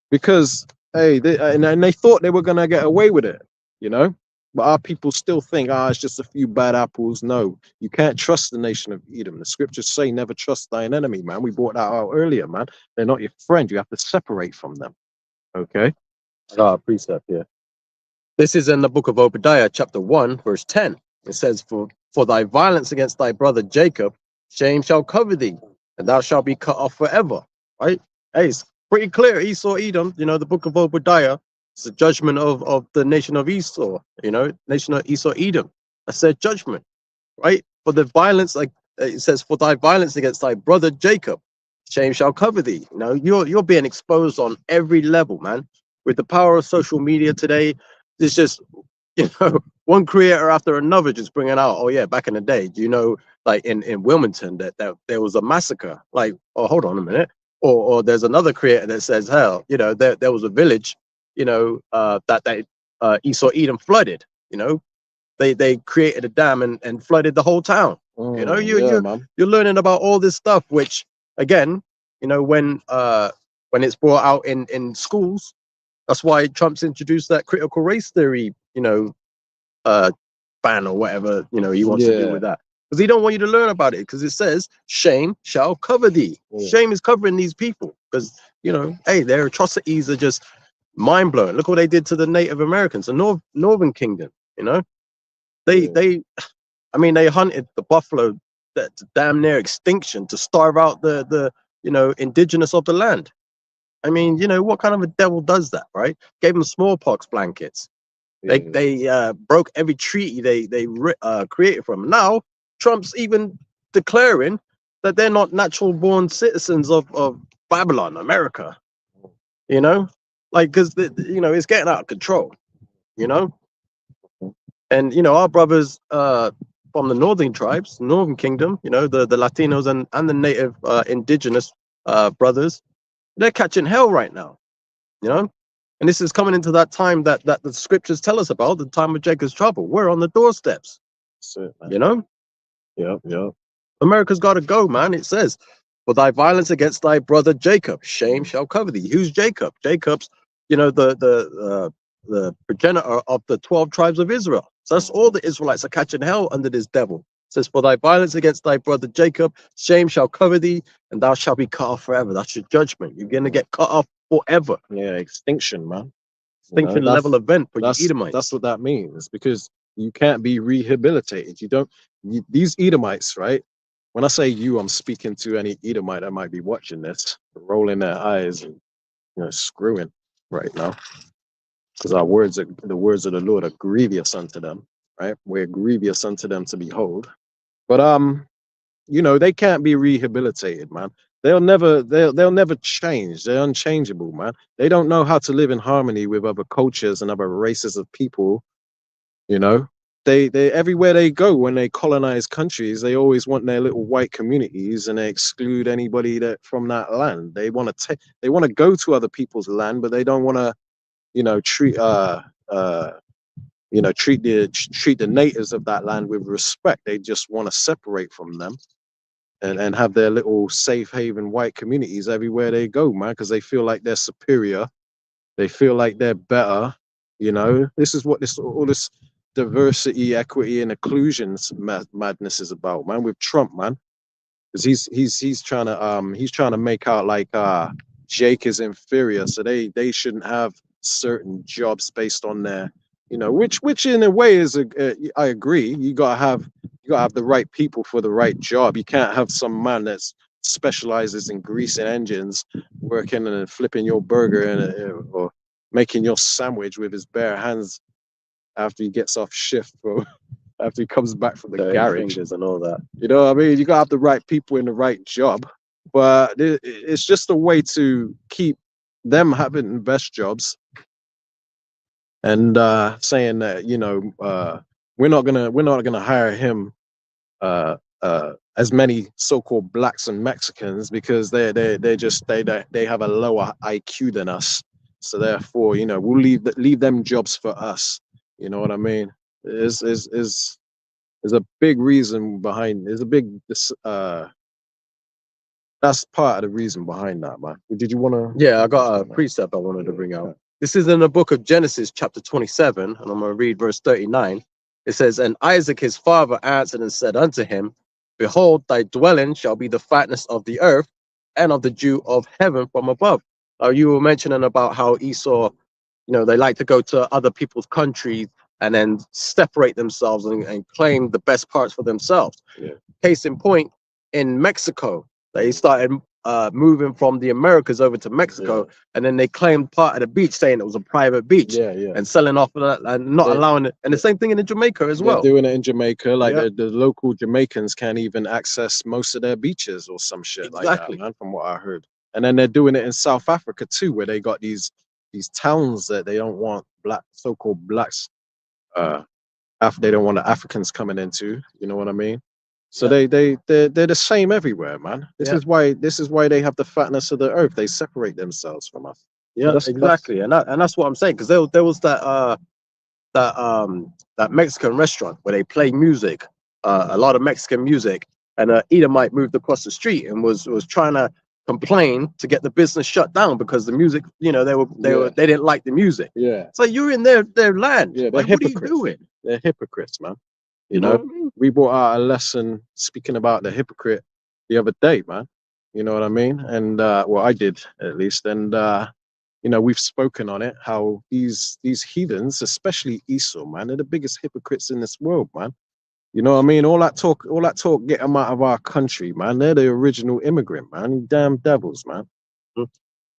Because hey, they thought they were gonna get away with it, but our people still think, it's just a few bad apples. No, you can't trust the nation of Edom. The scriptures say never trust thine enemy, man. We brought that out earlier, man. They're not your friend. You have to separate from them. Okay. Precept, yeah. This is in the book of Obadiah, chapter 1, verse 10. It says, for thy violence against thy brother Jacob, shame shall cover thee, and thou shalt be cut off forever. Right? Hey, it's pretty clear. Esau, Edom, the book of Obadiah, it's the judgment of the nation of Esau, nation of Esau, Edom. That's their judgment, right? For the violence, like it says, for thy violence against thy brother Jacob, shame shall cover thee. You're being exposed on every level, man. With the power of social media today, there's just, one creator after another just bringing out, oh yeah, back in the day, like in Wilmington, that there was a massacre. Like, oh, hold on a minute. Or there's another creator that says, hell, there was a village, that Esau Edom flooded. They created a dam and flooded the whole town. You're learning about all this stuff, which again, when it's brought out in schools, that's why Trump's introduced that critical race theory, ban or whatever, he wants to do with that. Because he don't want you to learn about it, because it says, shame shall cover thee. Yeah. Shame is covering these people because, hey, their atrocities are just mind-blowing. Look what they did to the Native Americans, the Northern Kingdom, They hunted the buffalo to damn near extinction to starve out the indigenous of the land. I mean, what kind of a devil does that, right? Gave them smallpox blankets. Yeah. They broke every treaty they created from. Now Trump's even declaring that they're not natural born citizens of Babylon, America. You know, like because it's getting out of control. You know, and our brothers from the northern tribes, northern kingdom, the Latinos and the native indigenous brothers, they're catching hell right now. And this is coming into that time that the scriptures tell us about, the time of Jacob's trouble. We're on the doorsteps. That's it, man. Yep. America's got to go, man. It says, for thy violence against thy brother Jacob, shame shall cover thee. Who's Jacob? Jacob's, the progenitor of the 12 tribes of Israel. So that's all the Israelites are catching hell under this devil. It says, for thy violence against thy brother Jacob, shame shall cover thee, and thou shalt be cut off forever. That's your judgment. You're going to get cut off forever. Yeah, extinction, man. Extinction level event for you Edomites. That's what that means, because you can't be rehabilitated. These Edomites, right? When I say you, I'm speaking to any Edomite that might be watching this, rolling their eyes and screwing right now, because the words of the Lord are grievous unto them, right? We're grievous unto them to behold. But they can't be rehabilitated, man. They'll never change. They're unchangeable, man. They don't know how to live in harmony with other cultures and other races of people. They everywhere they go, when they colonize countries, they always want their little white communities, and they exclude anybody from that land. They want to go to other people's land, but they don't want to treat treat the natives of that land with respect. They just want to separate from them and have their little safe haven white communities everywhere they go, man, because they feel like they're superior. They feel like they're better. This is what all this diversity, equity, and inclusion madness is about, man. With Trump, man, because he's trying to make out like Jake is inferior, so they shouldn't have certain jobs based on their, which in a way is I agree. You gotta have the right people for the right job. You can't have some man that specializes in greasing engines, working and flipping your burger or making your sandwich with his bare hands after he gets off shift, or after he comes back from the garage and all that. You know what I mean? You gotta have the right people in the right job, but it's just a way to keep them having the best jobs, and saying that we're not gonna hire him as many so-called blacks and Mexicans because they have a lower IQ than us, so therefore we'll leave them jobs for us. You know what I mean? Is a big reason behind. There's a big that's part of the reason behind that, man. Did you want to? Yeah, I got a precept I wanted to bring out. This is in the book of Genesis, chapter 27, and I'm going to read verse 39. It says, and Isaac his father answered and said unto him, behold, thy dwelling shall be the fatness of the earth and of the dew of heaven from above. You were mentioning about how Esau, they like to go to other people's countries and then separate themselves and claim the best parts for themselves. Yeah. Case in point, in Mexico, they started moving from the Americas over to Mexico, and then they claimed part of the beach, saying it was a private beach, and selling off of that and not allowing it. And the same thing in Jamaica as well. They're doing it in Jamaica, like the local Jamaicans can't even access most of their beaches or some shit like that, man, from what I heard. And then they're doing it in South Africa too, where they got these towns that they don't want so-called blacks. They don't want the Africans coming into. You know what I mean? So they're the same everywhere, man. This is why they have the fatness of the earth. They separate themselves from us. Yeah, exactly. And that's what I'm saying, because there was that Mexican restaurant where they play music, a lot of Mexican music, and Edomite moved across the street and was trying to complain to get the business shut down because the music, they didn't like the music. Yeah. So you're in their land. Yeah, they're hypocrites. What are you doing? They're hypocrites, man. You know, we brought out a lesson speaking about the hypocrite the other day, man. You know what I mean? And well, I did at least. And we've spoken on it, how these heathens, especially Esau, man, they're the biggest hypocrites in this world, man. You know what I mean? All that talk, get them out of our country, man. They're the original immigrant, man. You damn devils, man.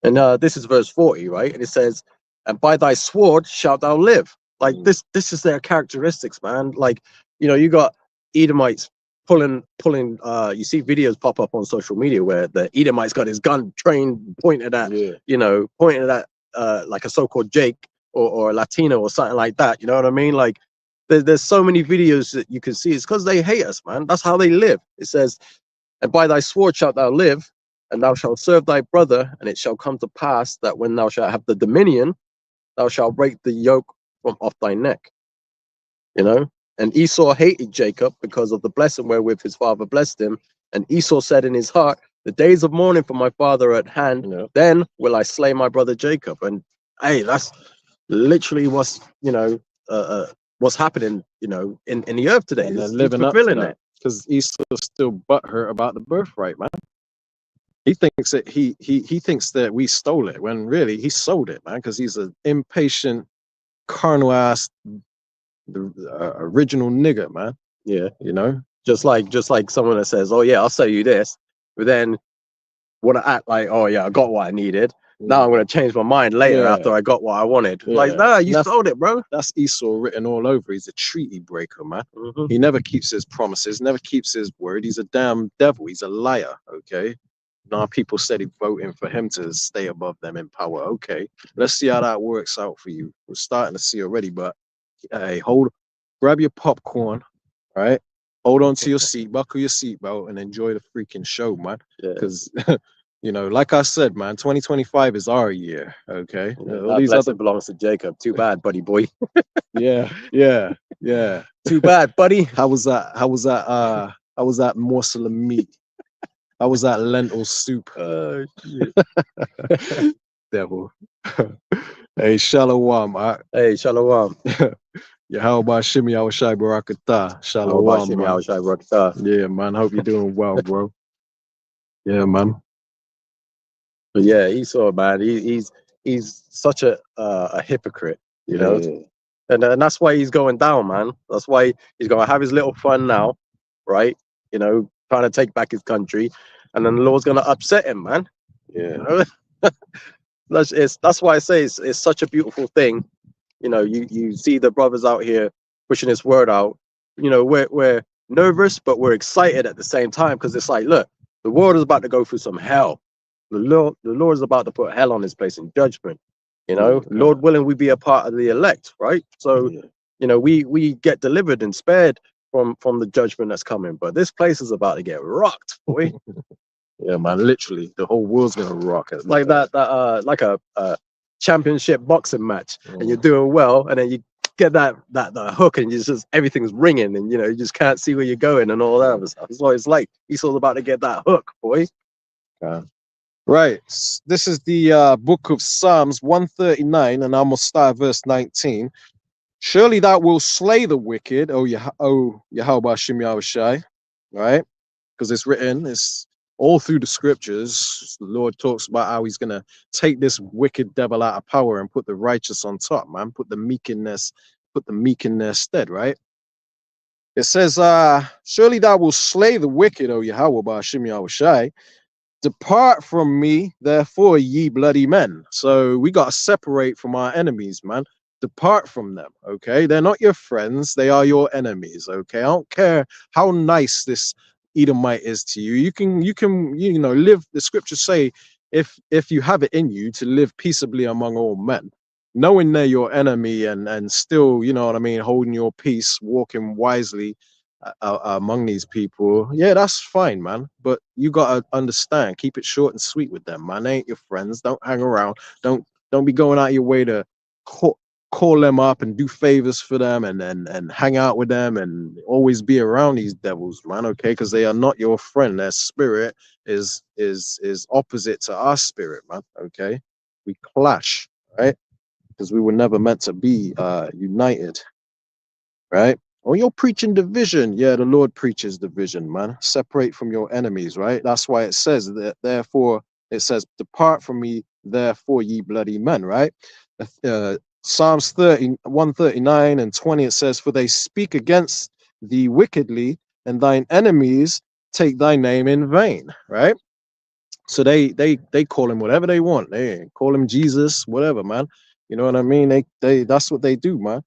And this is verse 40, right? And it says, and by thy sword shalt thou live. Like this is their characteristics, man. Like, you got Edomites pulling. You see videos pop up on social media where the Edomite's got his gun trained, pointed at, pointed at like a so-called Jake or a Latino or something like that. You know what I mean? Like, there's so many videos that you can see. It's because they hate us, man. That's how they live. It says, "And by thy sword shalt thou live, and thou shalt serve thy brother, and it shall come to pass that when thou shalt have the dominion, thou shalt break the yoke from off thy neck." You know? And Esau hated Jacob because of the blessing wherewith his father blessed him. And Esau said in his heart, "The days of mourning for my father are at hand. Then will I slay my brother Jacob." And hey, that's literally what's what's happening, in the earth today. And He's living up to fulfilling that, it. because Esau's still butthurt about the birthright, man. He thinks that he thinks that we stole it, when really he sold it, man, because he's an impatient, carnal ass, original nigger, man. Yeah, just like someone that says, "Oh yeah, I'll sell you this," but then want to act like, "Oh yeah, I got what I needed. Now I'm going to change my mind later after I got what I wanted." Like, nah, you sold it, bro. That's Esau written all over. He's a treaty breaker, man. He never keeps his promises, never keeps his word. He's a damn devil. He's a liar, okay? Now people said he's voting for him to stay above them in power. Okay, let's see how that works out for you. We're starting to see already, but hey, grab your popcorn, right? Hold on to your seat, buckle your seatbelt, and enjoy the freaking show, man. Because like I said, man, 2025 is our year. Okay, all these other belongs to Jacob. Too bad, buddy boy. yeah. Too bad, buddy. How was that? How was that morsel of meat? How was that lentil soup? Oh, shit. Devil. Hey, Shalom. Hey, Shalom. Yeah, how about Shimmy Awashai Barakatah? Shalom. Yeah, man. Hope you're doing well, bro. Yeah, man. But yeah, Esau, man, he's such a hypocrite, know. And that's why he's going down, man. That's why he's going to have his little fun now, right? Trying to take back his country, and then the Lord's going to upset him, man. Yeah. That's why I say it's such a beautiful thing. You see the brothers out here pushing this word out. We're nervous, but we're excited at the same time, because it's like, look, the world is about to go through some hell. The Lord is about to put hell on his place in judgment. Lord willing, we be a part of the elect, right? So, we get delivered and spared from the judgment that's coming. But this place is about to get rocked, boy. Yeah, man. Literally, the whole world's gonna rock it. Like that like a championship boxing match, and you're doing well, and then you get that hook, and everything's ringing, and you just can't see where you're going and all that other stuff. That's what it's like. Esau's about to get that hook, boy. Right. This is the book of Psalms 139, and I'm gonna start verse 19. Surely thou will slay the wicked, Yahweh Shem Yahushai, right? Because it's written, it's all through the scriptures. The Lord talks about how he's gonna take this wicked devil out of power and put the righteous on top, man. Put the meek in their stead, right? It says, surely thou will slay the wicked, O Yahweh Shem Yahushai. Depart from me, therefore, ye bloody men. So we got to separate from our enemies, man. Depart from them, okay? They're not your friends. They are your enemies, okay? I don't care how nice this Edomite is to you. You can live. The scriptures say, if you have it in you to live peaceably among all men, knowing they're your enemy and still, holding your peace, walking wisely among these people, yeah, that's fine, man. But you gotta understand, keep it short and sweet with them, man. They ain't your friends. Don't hang around. Don't be going out of your way to call them up and do favors for them and hang out with them and always be around these devils, man. Okay, because they are not your friend. Their spirit is opposite to our spirit, man. Okay, we clash, right? Because we were never meant to be united, right? Oh, you're preaching division. Yeah, the Lord preaches division, man. Separate from your enemies, right? That's why it says that, therefore, it says, depart from me, therefore, ye bloody men, right? Psalms 139 and 20, it says, for they speak against thee wickedly, and thine enemies take thy name in vain, right? So they call him whatever they want. They call him Jesus, whatever, man. You know what I mean? They that's what they do, man.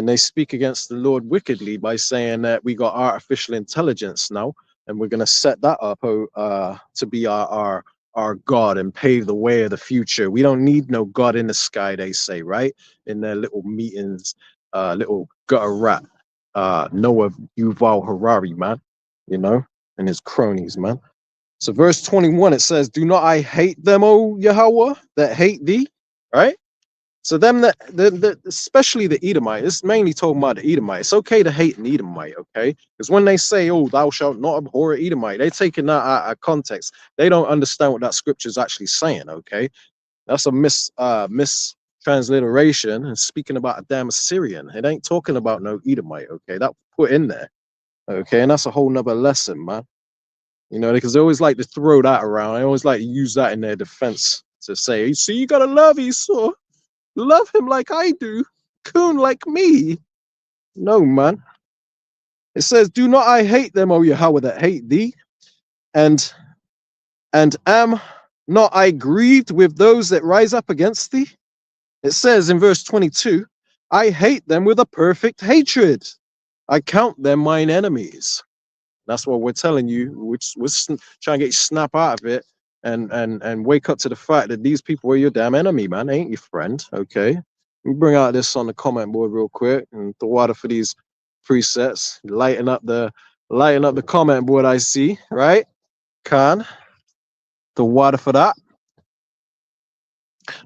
and they speak against the Lord wickedly by saying that we got artificial intelligence now, and we're going to set that up to be our God and pave the way of the future. We don't need no God in the sky, they say, right? In their little meetings, little gutter rat, Noah Yuval Harari, man, you know, and his cronies, man. So verse 21, it says, do not I hate them, O Yahweh, that hate thee, right? So them that especially the Edomite, it's mainly talking about the Edomite. It's okay to hate an Edomite, okay? Because when they say, "Oh, thou shalt not abhor an Edomite," they're taking that out of context. They don't understand what that scripture is actually saying, okay? That's a mistransliteration and speaking about a damn Assyrian. It ain't talking about no Edomite, okay? That put in there, okay? And that's a whole nother lesson, man. You know, because they always like to throw that around. They always like to use that in their defense to say, "See, you gotta love Esau. Love him like I do, coon like me." No, man. It says, do not I hate them, O Yahweh, that hate thee, and am not I grieved with those that rise up against thee? It says in verse 22, I hate them with a perfect hatred. I count them mine enemies. That's what we're telling you. We're trying to get you snap out of it and wake up to the fact that these people are your damn enemy, man. They ain't your friend, okay? Let me bring out this on the comment board real quick and the water for these presets. Lighten up the comment board, I see, right? Khan, the water for that.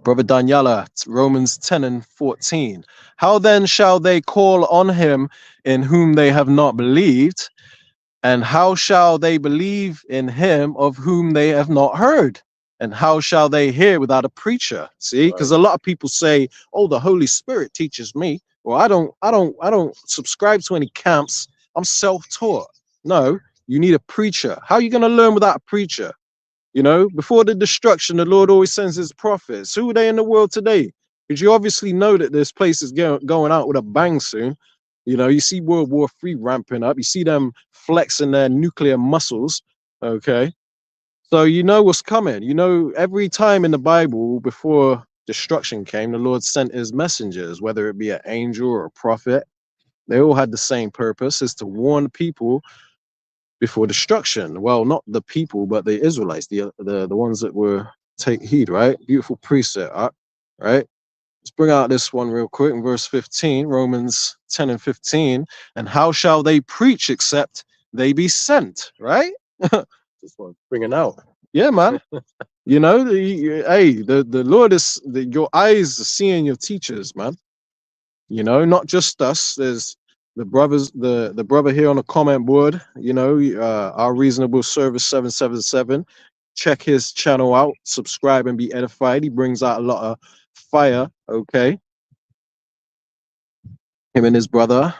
Brother Daniela, Romans 10 and 14. How then shall they call on him in whom they have not believed? And how shall they believe in him of whom they have not heard? And how shall they hear without a preacher? See, because a lot of people say, "Oh, the Holy Spirit teaches me." Well, I don't subscribe to any camps. I'm self-taught. No, you need a preacher. How are you going to learn without a preacher? You know, before the destruction, the Lord always sends his prophets. Who are they in the world today? Because you obviously know that this place is going out with a bang soon. You know, you see World War III ramping up. You see them flexing their nuclear muscles. Okay. So you know what's coming. You know, every time in the Bible before destruction came, the Lord sent his messengers, whether it be an angel or a prophet. They all had the same purpose, is to warn people before destruction. Well, not the people, but the Israelites, the ones that were take heed, right? Beautiful precept, right? Let's bring out this one real quick in verse 15, Romans 10 and 15. And how shall they preach except they be sent, right? Just want to bring it out. Yeah, man. You know, the Lord is, your eyes are seeing your teachers, man. You know, not just us. There's the brothers, the brother here on the comment board, you know, our reasonable service 777. Check his channel out, subscribe and be edified. He brings out a lot of fire, okay? Him and his brother.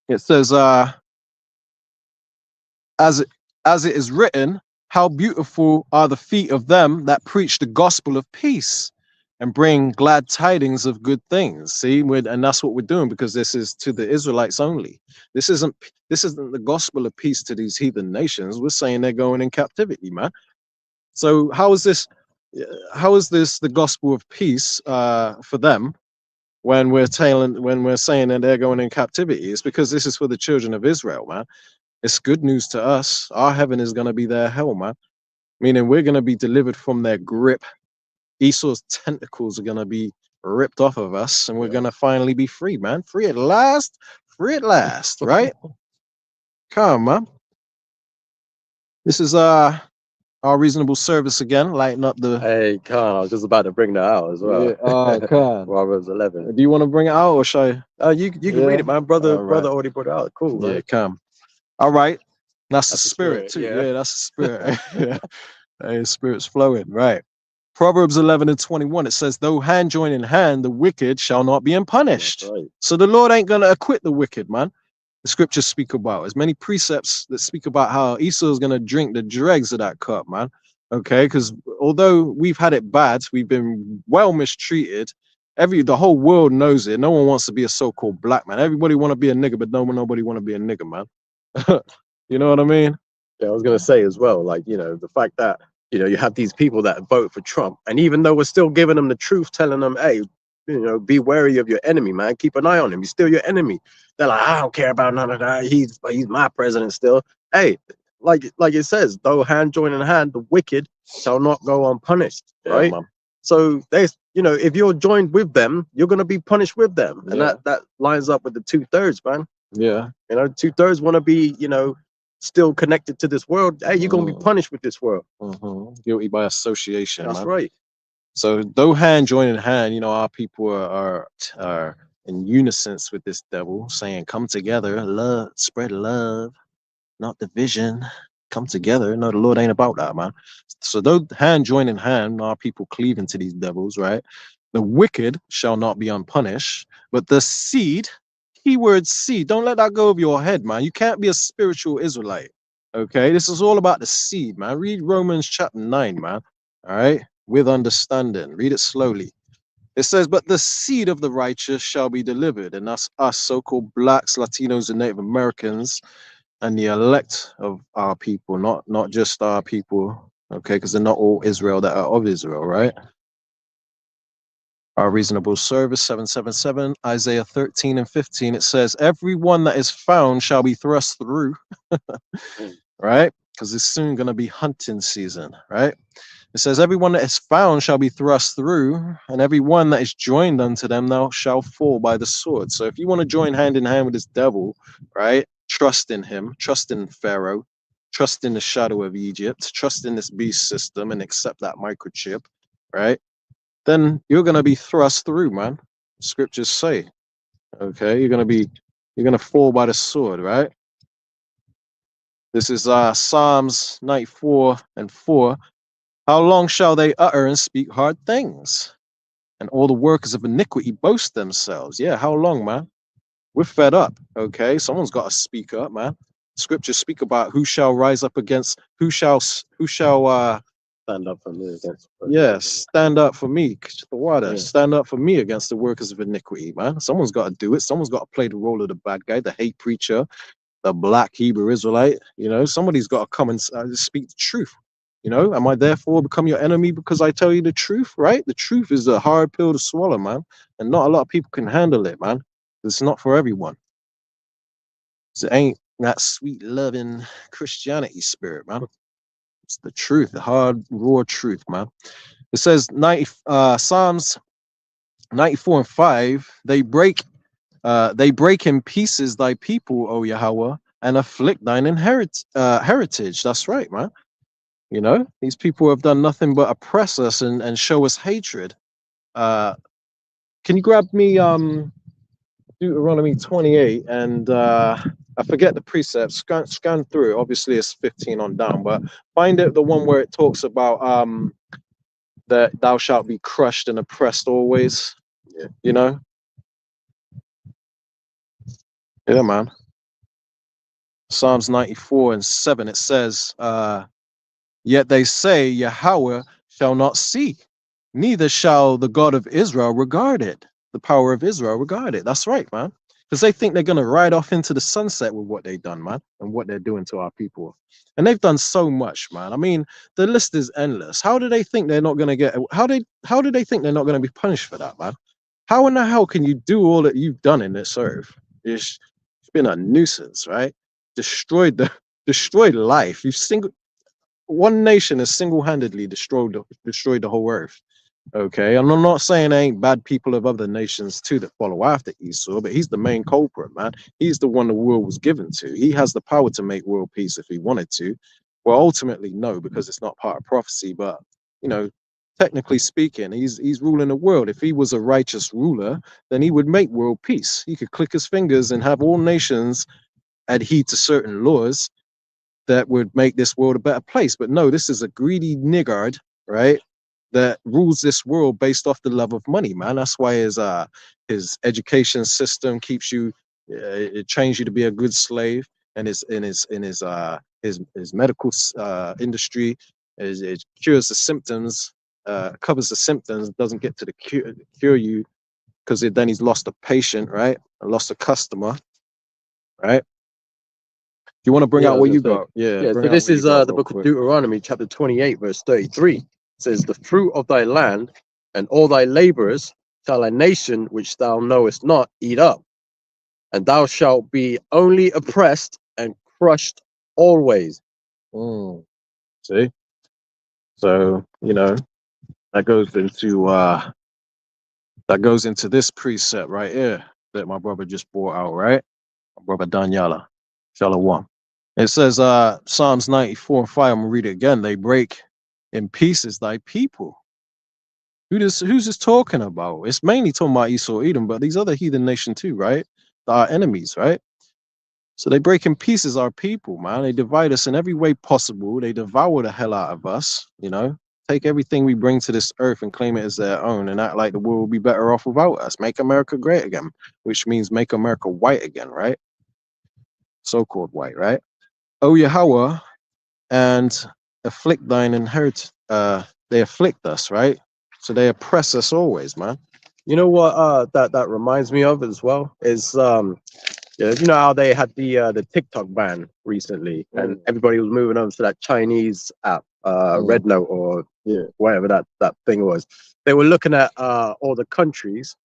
It says, as it is written, how beautiful are the feet of them that preach the gospel of peace and bring glad tidings of good things. See, and that's what we're doing, because this is to the Israelites only. This isn't the gospel of peace to these heathen nations. We're saying they're going in captivity, man. So how is this the gospel of peace for them when we're saying that they're going in captivity? It's because this is for the children of Israel, man. It's good news to us. Our heaven is going to be their hell, man. Meaning we're going to be delivered from their grip. Esau's tentacles are going to be ripped off of us, and we're going to finally be free, man. Free at last, right? Come, man. This is our reasonable service again, lighten up the... Hey, Khan, I was just about to bring that out as well. Yeah, Khan. Proverbs 11. Do you want to bring it out, or shall I? You can read it, man. Brother already put it out. Cool, Yeah, man. come. All right. That's the spirit, too. yeah. Yeah, that's the spirit. Yeah. Hey, spirit's flowing, right. Proverbs 11 and 21, it says, though hand join in hand, the wicked shall not be unpunished. Right. So the Lord ain't going to acquit the wicked, man. The scriptures speak about. There's many precepts that speak about how Esau is going to drink the dregs of that cup, man. Okay, because although we've had it bad, we've been well mistreated. The whole world knows it. No one wants to be a so-called black man. Everybody want to be a nigga, but nobody want to be a nigga, man. You know what I mean? Yeah, I was going to say as well, like, you know, the fact that, you know, you have these people that vote for Trump, and even though we're still giving them the truth, telling them, hey, be wary of your enemy, man. Keep an eye on him. He's still your enemy. They're like, I don't care about none of that. He's my president still. Hey, like it says, though hand join in hand, the wicked shall not go unpunished. Yeah, Right? man. So there's, if you're joined with them, you're gonna be punished with them, and Yeah. that lines up with the 2/3, man. Yeah. 2/3 want to be, still connected to this world. Hey, you're gonna be punished with this world. Guilty by association. That's man. right. So though hand join in hand, our people are in unison with this devil, saying, "Come together, love, spread love, not division. Come together." No, the Lord ain't about that, man. So though hand join in hand, our people cleaving to these devils, right? The wicked shall not be unpunished, but the seed, keyword seed, don't let that go over your head, man. You can't be a spiritual Israelite. Okay, this is all about the seed, man. Read Romans chapter 9, man. All right, with understanding. Read it slowly. It says, "But the seed of the righteous shall be delivered," and that's us, so-called blacks, Latinos, and Native Americans, and the elect of our people, not just our people, okay, because they're not all Israel that are of Israel, right? Our reasonable service, 777, Isaiah 13 and 15, it says, "Everyone that is found shall be thrust through," right? Because it's soon going to be hunting season, right? It says, "Everyone that is found shall be thrust through, and everyone that is joined unto them thou shall fall by the sword." So if you want to join hand in hand with this devil, right? Trust in him, trust in Pharaoh, trust in the shadow of Egypt, trust in this beast system, and accept that microchip, right? Then you're going to be thrust through, man. Scriptures say, okay, you're going to fall by the sword, right? This is Psalms 94 and 4. "How long shall they utter and speak hard things? And all the workers of iniquity boast themselves." Yeah, how long, man? We're fed up, okay? Someone's got to speak up, man. Scriptures speak about who shall rise up against, who shall Stand up for me against. stand up for me, the water, Yeah. stand up for me against the workers of iniquity, man. Someone's got to do it. Someone's got to play the role of the bad guy, the hate preacher, the black Hebrew Israelite. Somebody's got to come and speak the truth. Am I therefore become your enemy because I tell you the truth, right? The truth is a hard pill to swallow, man. And not a lot of people can handle it, man. It's not for everyone. It ain't that sweet, loving Christianity spirit, man. It's the truth, the hard, raw truth, man. It says Psalms 94 and 5, they break in pieces thy people, O Yahweh, and afflict thine heritage. That's right, man. These people have done nothing but oppress us and show us hatred. Can you grab me Deuteronomy 28 and I forget the precepts, scan through it. Obviously it's 15 on down, but find it, the one where it talks about that thou shalt be crushed and oppressed always. Yeah, yeah, man. Psalms 94 and 7, it says, "Yet they say Yahweh shall not see, neither shall the God of Israel regard it." The power of Israel regard it. That's right, man. Because they think they're going to ride off into the sunset with what they've done, man, and what they're doing to our people. And they've done so much, man. I mean, the list is endless. How do they think they're not going to get, how do they think they're not going to be punished for that, man? How in the hell can you do all that you've done in this earth? It's been a nuisance, right? Destroyed life. One nation has single-handedly destroyed the whole earth. Okay, and I'm not saying there ain't bad people of other nations too that follow after Esau, but he's the main culprit, man. He's the one the world was given to. He has the power to make world peace if he wanted to. Well, ultimately, no, because it's not part of prophecy. But technically speaking, he's ruling the world. If he was a righteous ruler, then he would make world peace. He could click his fingers and have all nations adhere to certain laws that would make this world a better place. But no, this is a greedy niggard, right, that rules this world based off the love of money, man. That's why his education system keeps you, it trains you to be a good slave, and his medical industry it cures the symptoms, covers the symptoms, doesn't get to the cure you, because then he's lost a patient, right, and lost a customer, right? You want to bring out what you got? Yeah. So this is the book of Deuteronomy, chapter 28, verse 33. It says, "The fruit of thy land and all thy laborers shall a nation which thou knowest not eat up, and thou shalt be only oppressed and crushed always. Mm. See, so that goes into this precept right here that my brother just brought out, right? My brother Daniela, Shalom. It says, Psalms 94:5. I'm gonna read it again. They break in pieces thy people. Who's this talking about? It's mainly talking about Esau, Edom, but these other heathen nation too, right? Our enemies, right? So they break in pieces our people, man. They divide us in every way possible. They devour the hell out of us, take everything we bring to this earth and claim it as their own and act like the world will be better off without us. Make America great again, which means make America white again, right? So-called white, right? O Yahweh, and afflict thine inherit. They afflict us, right? So they oppress us always, man. You know what that reminds me of as well is yeah, you know how they had the TikTok ban recently, and everybody was moving over to that Chinese app, Red Note or whatever that thing was. They were looking at all the countries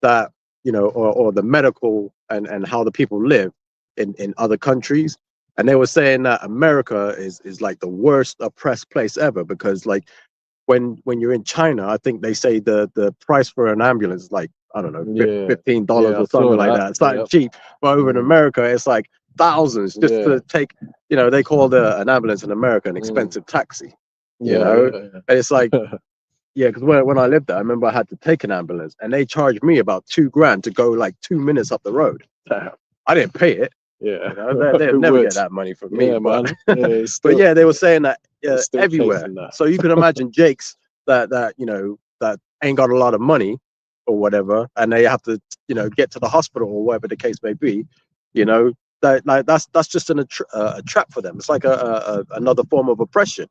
that or the medical and how the people live in other countries, and they were saying that America is like the worst oppressed place ever because like when you're in China, I think they say the price for an ambulance is like, I don't know, $15 or something like that. It's like cheap, but over in America, it's like thousands just to take. They call an ambulance in America an expensive taxi. And it's like, yeah, because when I lived there, I remember I had to take an ambulance, and they charged me about $2,000 to go like 2 minutes up the road. I didn't pay it. They'd never get that money from me. Man. But yeah, they were saying that everywhere. So you can imagine Jake's that ain't got a lot of money or whatever, and they have to get to the hospital or whatever the case may be. That's just a trap for them. It's like another form of oppression.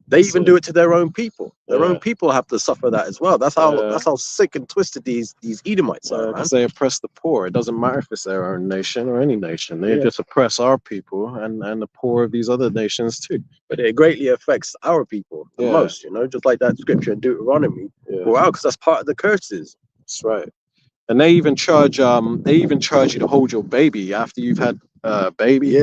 They even do it to their own people. Their own people have to suffer that as well. That's how sick and twisted these Edomites are, man. Because they oppress the poor. It doesn't matter if it's their own nation or any nation. They just oppress our people and the poor of these other nations too. But it greatly affects our people the most, just like that scripture in Deuteronomy. Wow, because that's part of the curses. That's right. And they even charge you to hold your baby after you've had baby.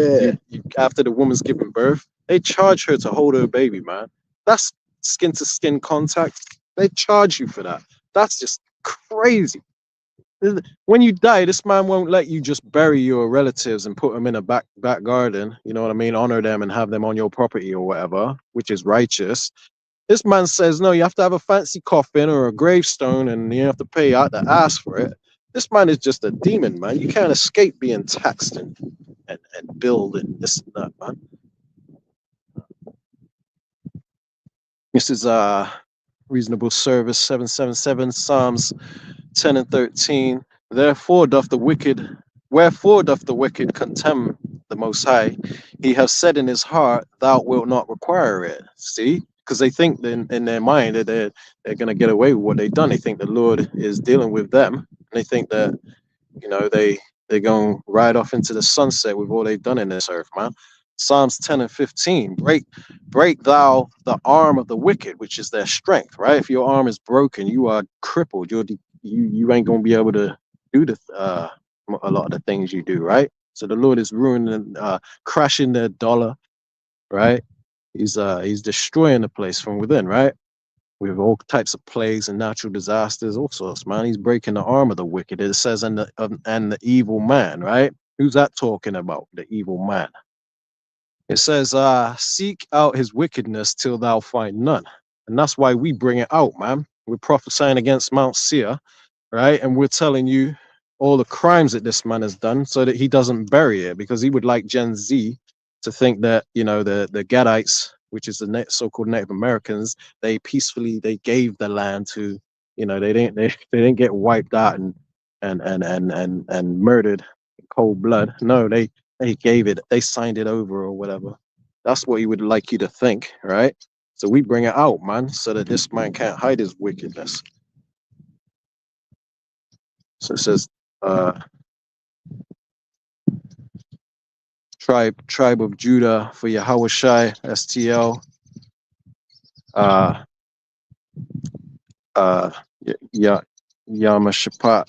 After the woman's given birth, they charge her to hold her baby, man. That's skin to skin contact. They charge you for that. That's just crazy. When you die, this man won't let you just bury your relatives and put them in a back garden. You know what I mean? Honor them and have them on your property or whatever, which is righteous. This man says, no, you have to have a fancy coffin or a gravestone and you have to pay out the ass for it. This man is just a demon, man. You can't escape being taxed and billed and this and that, man. This is Reasonable Service 777, Psalms 10 and 13. Wherefore doth the wicked contemn the Most High? He hath said in his heart, thou wilt not require it. See? Because they think in their mind that they're going to get away with what they've done. They think the Lord is dealing with them. And they think that, they're going right off into the sunset with all they've done in this earth, man. Psalms 10 and 15. Break thou the arm of the wicked, which is their strength, right? If your arm is broken, you are crippled. You ain't going to be able to do a lot of the things you do, right? So the Lord is ruining, crashing their dollar, right? He's destroying the place from within, right? With all types of plagues and natural disasters, all sorts, man. He's breaking the arm of the wicked. It says, and the evil man, right? Who's that talking about? The evil man. It says, seek out his wickedness till thou find none. And that's why we bring it out, man. We're prophesying against Mount Seir, right? And we're telling you all the crimes that this man has done so that he doesn't bury it, because he would like Gen Z to think that, the Gadites, which is the so-called Native Americans, they gave the land to, they didn't get wiped out and murdered in cold blood. No, they gave it, they signed it over or whatever. That's what he would like you to think, right? So we bring it out, man, so that this man can't hide his wickedness. So it says, tribe of Judah for Yahushai, STL. Yama Shapat.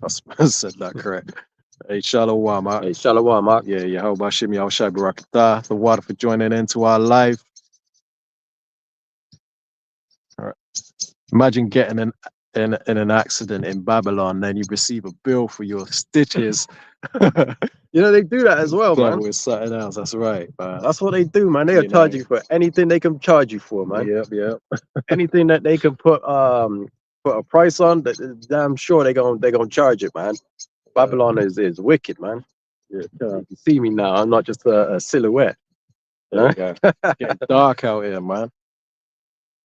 I said that correct. Hey, Shalom, Mark. Hey, Shalom, Mark. Yeah, Yehovah Shim Yahushai Barakatah. The water for joining into our life. All right. Imagine getting in an accident in Babylon, then you receive a bill for your stitches. You know, they do that as well, man. Devil is something else. That's right, man. That's what they do, man. They'll You charge know. you for anything they can charge you for, man. Yep. Anything that they can put a price on, damn sure they're gonna charge it, man. Babylon is wicked, man. Yeah. You see me now. I'm not just a silhouette. There you go. Getting dark out here, man.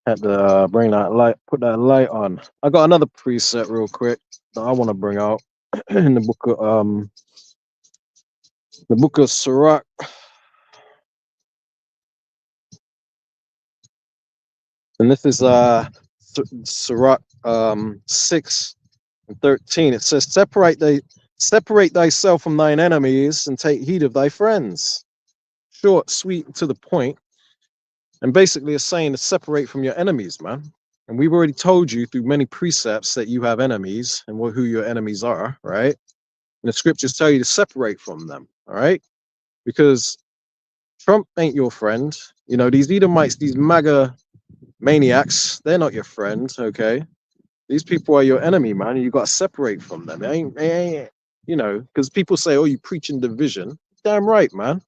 Had to bring that light, put that light on. I got another preset real quick that I want to bring out in the book of Sirach. And this is Sirach 6:13. It says, separate thyself from thine enemies and take heed of thy friends. Short, sweet, to the point. And basically it's saying to separate from your enemies, man. And we've already told you through many precepts that you have enemies and who your enemies are, right? And the scriptures tell you to separate from them, all right? Because Trump ain't your friend. You know, these Edomites, these MAGA maniacs, they're not your friend, okay? These people are your enemy, man, and you got to separate from them. They ain't, you know, because people say, oh, you preaching division. Damn right, man.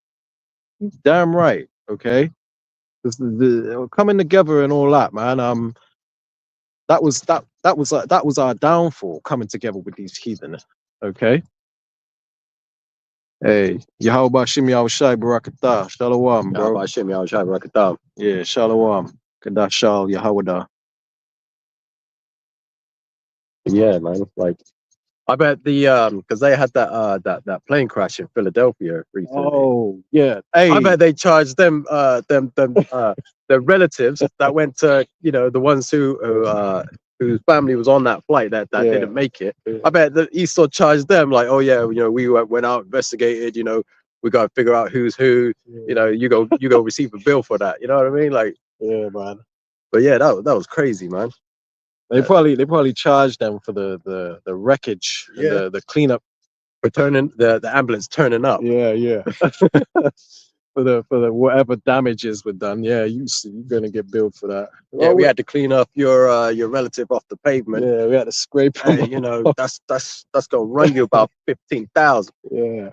Damn right, okay? The coming together and all that, man. That was our downfall, coming together with these heathen. Okay. Hey, Yahweh Shim Yahushai Barakatah. Shalom, bro. Yeah, Shalom. Kadashal Yahweh. Yeah, man. Like, I bet because they had that plane crash in Philadelphia recently. Oh yeah. Hey, I bet they charged them their relatives that went to, you know, the ones whose family was on that flight that Yeah. didn't make it. I bet that Esau charged them like, oh yeah, you know, we went out, investigated, you know, we got to figure out who's who. You know, you go receive a bill for that. You know what I mean? Like, yeah, man. but yeah, that was crazy, man. They probably charged them for the wreckage, Yeah. and the cleanup, For turning the ambulance turning up. Yeah. for the whatever damages were done. Yeah, you're gonna get billed for that. Yeah, we had to clean up your relative off the pavement. Yeah, we had to scrape him. Hey, you know, that's gonna run you about 15,000. Yeah.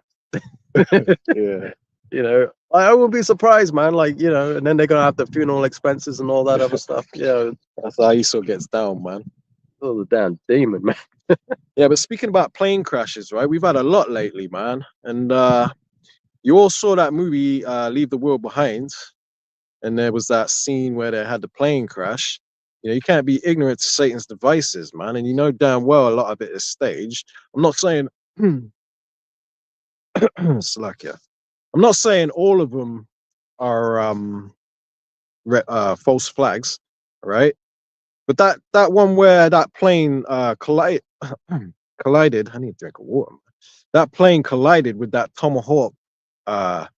Yeah. You know, I wouldn't be surprised, man. Like, you know, and then they're gonna have the funeral expenses and all that other stuff. You know, That's how Esau gets down, man. Oh, the damn demon, man. Yeah, but speaking about plane crashes, right? We've had a lot lately, man. And you all saw that movie, Leave the World Behind. And there was that scene where they had the plane crash. You know, you can't be ignorant to Satan's devices, man. And you know damn well a lot of it is staged. I'm not saying Slakia. I'm not saying all of them are false flags, right? But that one where that plane collided. I need a drink of water. Man. That plane collided with that Tomahawk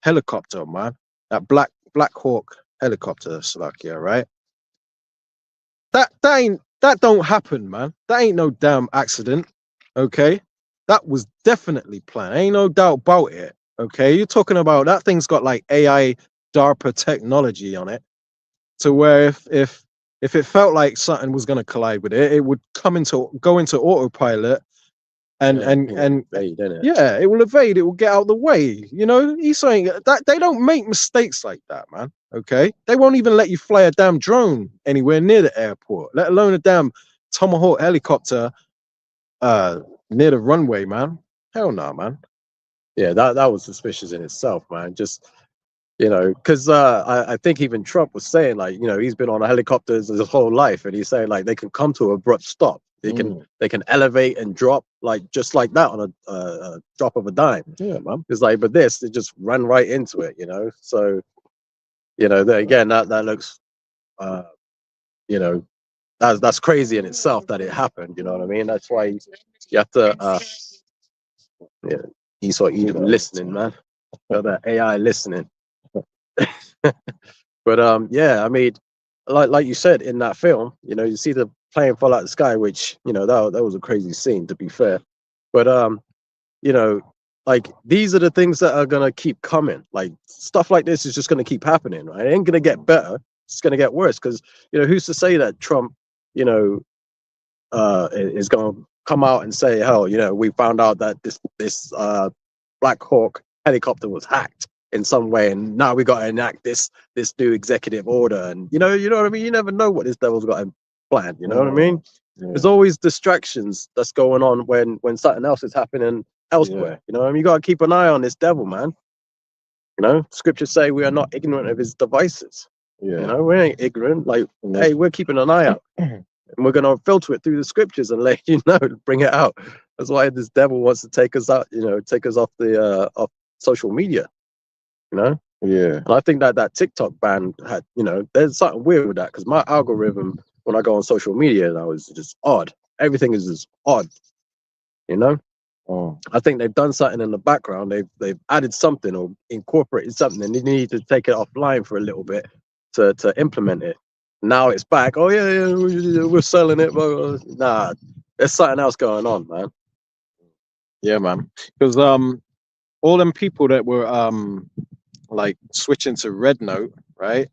helicopter, man. That Black Hawk helicopter, Slakia, right? That don't happen, man. That ain't no damn accident. Okay, that was definitely planned. Ain't no doubt about it. Okay, you're talking about that thing's got like AI DARPA technology on it, to where if it felt like something was gonna collide with it, it would go into autopilot and evade, innit? yeah, it will evade. It will get out of the way. You know, he's saying that they don't make mistakes like that, man. Okay, they won't even let you fly a damn drone anywhere near the airport, let alone a damn Tomahawk helicopter near the runway, man. Hell no, man. Yeah, that was suspicious in itself, man. Just, you know, because I think even Trump was saying, like, you know, he's been on helicopters his whole life, and he's saying like they can come to an abrupt stop. They can elevate and drop like just like that on a drop of a dime. Yeah, man. It's like, but this, they just run right into it, you know. So, you know, again, that looks, you know, that's crazy in itself that it happened. You know what I mean? That's why you have to, yeah, Esau even listening, man. Got that AI listening. But yeah, I mean, like you said in that film, you know, you see the plane fall out the sky, which, you know, that was a crazy scene, to be fair. But you know, like, these are the things that are gonna keep coming. Like, stuff like this is just gonna keep happening, right? It ain't gonna get better. It's gonna get worse. Because, you know, who's to say that Trump, you know, is gonna come out and say, hell, you know, we found out that this Black Hawk helicopter was hacked in some way, and now we got to enact this new executive order. And you know what I mean. You never know what this devil's got planned. You know what I mean? Yeah. There's always distractions that's going on when something else is happening elsewhere. Yeah. You know what I mean? You got to keep an eye on this devil, man. You know, scriptures say we are not ignorant of his devices. Yeah. You know, we ain't ignorant. Like, Yeah. hey, we're keeping an eye out. And we're going to filter it through the scriptures and let you know, bring it out. That's why this devil wants to take us out, you know, take us off the off social media, you know? Yeah. And I think that TikTok ban had, you know, there's something weird with that, because my algorithm, when I go on social media, that was just odd. Everything is just odd, you know? Oh. I think they've done something in the background. They've added something or incorporated something, and they need to take it offline for a little bit to implement it. Now it's back. Oh yeah, we're selling it. But nah, there's something else going on, man. Yeah, man. Because all them people that were like switching to Red Note, right?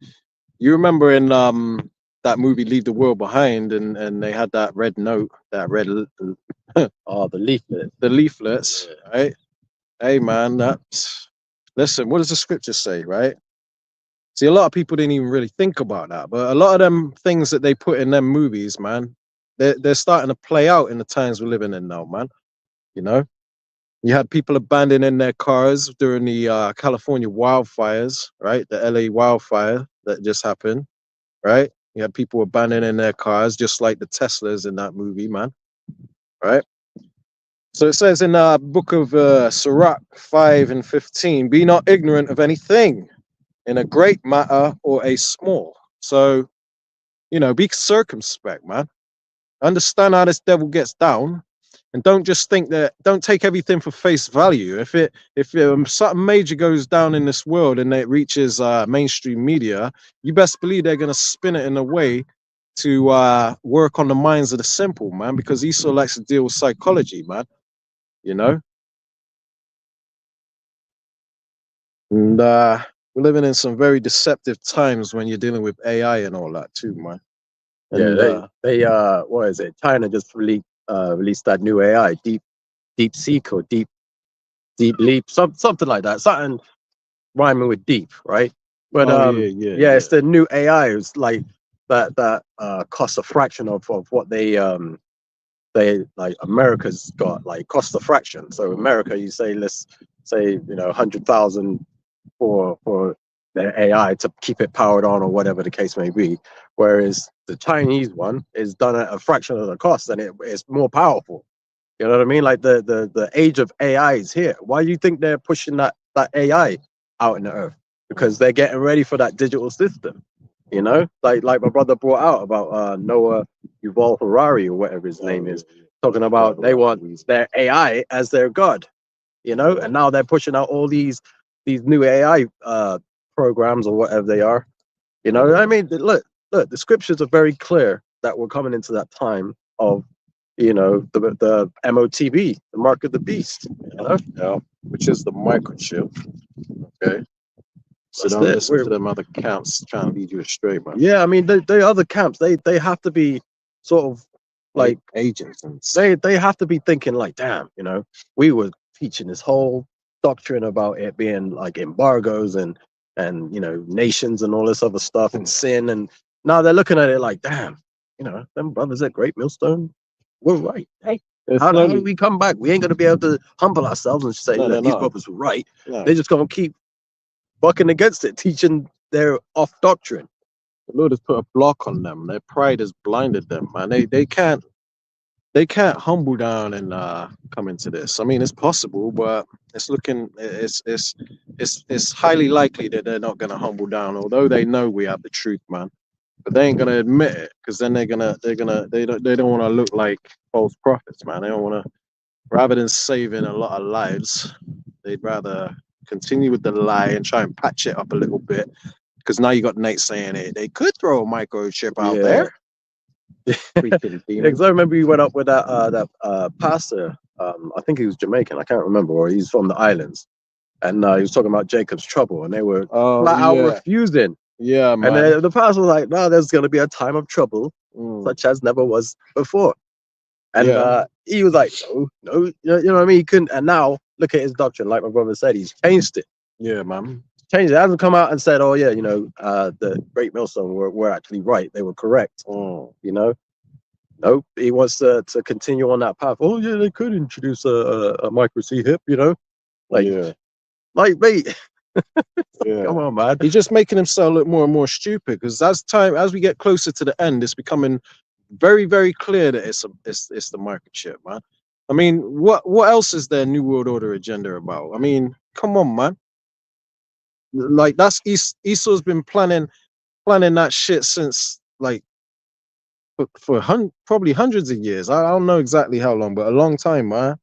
You remember in that movie Leave the World Behind, and they had that red note, that red Oh, the leaflet. the leaflets, right? Hey man, that's listen, what does the scripture say, right? See, a lot of people didn't even really think about that, but a lot of them things that they put in them movies, man, they're starting to play out in the times we're living in now, man. You know, you had people abandoning their cars during the California wildfires, right? The LA wildfire that just happened, right? You had people abandoning their cars, just like the Teslas in that movie, man, right? So it says in the book of Sirach 5:15, be not ignorant of anything in a great matter or a small. So, you know, be circumspect, man. Understand how this devil gets down, and don't just think that. Don't take everything for face value. If something major goes down in this world and it reaches mainstream media, you best believe they're gonna spin it in a way to work on the minds of the simple, man. Because Esau likes to deal with psychology, man. You know, and we're living in some very deceptive times when you're dealing with AI and all that too, man. And, Yeah, they what is it? China just released that new AI, deep seek or deep leap, something like that. Something rhyming with deep, right? But yeah, it's the new AI. It's like that costs a fraction of what they like America's got, like cost a fraction. So America, you say, let's say, you know, 100,000 for their AI to keep it powered on or whatever the case may be, whereas the Chinese one is done at a fraction of the cost, and it's more powerful. You know what I mean? Like the age of AI is here. Why do you think they're pushing that AI out in the earth? Because they're getting ready for that digital system. You know, like my brother brought out about Noah Yuval Harari or whatever his name is, talking about they want their AI as their god. You know, and now they're pushing out all these new AI programs or whatever they are. You know, I mean, look, the scriptures are very clear that we're coming into that time of, you know, the MOTB, the mark of the beast. You know, yeah, which is the microchip. Okay. So That's don't it. listen to them other camps trying to lead you astray, man. Yeah, I mean, the other camps, they have to be sort of like agents, and they have to be thinking like, damn, you know, we were teaching this whole doctrine about it being like embargoes and you know, nations and all this other stuff and sin, and now they're looking at it like, damn, you know, them brothers at Great Millstone were right. Hey, how do we come back? We ain't gonna be able to humble ourselves and say, look, these brothers were right. They're just gonna keep bucking against it, teaching their off doctrine. The Lord has put a block on them. Their pride has blinded them, man. They can't humble down and come into this. I mean, it's possible, but it's highly likely that they're not gonna humble down, although they know we have the truth, man. But they ain't gonna admit it, because then they don't want to look like false prophets, man. They don't want to. Rather than saving a lot of lives, they'd rather continue with the lie and try and patch it up a little bit. Because now you got Nate saying it, they could throw a microchip out there. Freaking Yeah, demon. because I remember you went up with that pastor. I think he was Jamaican. I can't remember, or he's from the islands. And he was talking about Jacob's trouble, and they were Oh flat out yeah, refusing. yeah, And man. the pastor was like, "No, there's going to be a time of trouble Mm, such as never was before." And yeah, he was like, "No, no, you know what I mean? He couldn't." And now look at his doctrine, like my brother said, he's changed it. yeah, man. Changed it. He hasn't come out and said, "Oh yeah, the Great Millstone were actually right. They were correct." Mm, You know, nope. He wants to continue on that path. Oh yeah, they could introduce a micro C hip. Like yeah, like mate, yeah. come on, man. He's just making himself look more and more stupid because as we get closer to the end, it's becoming very, very clear that it's the microchip, man. I mean, what else is their New World Order agenda about? I mean, come on, man. Like that's Esau's been planning that shit since like probably hundreds of years. I don't know exactly how long, but a long time, man.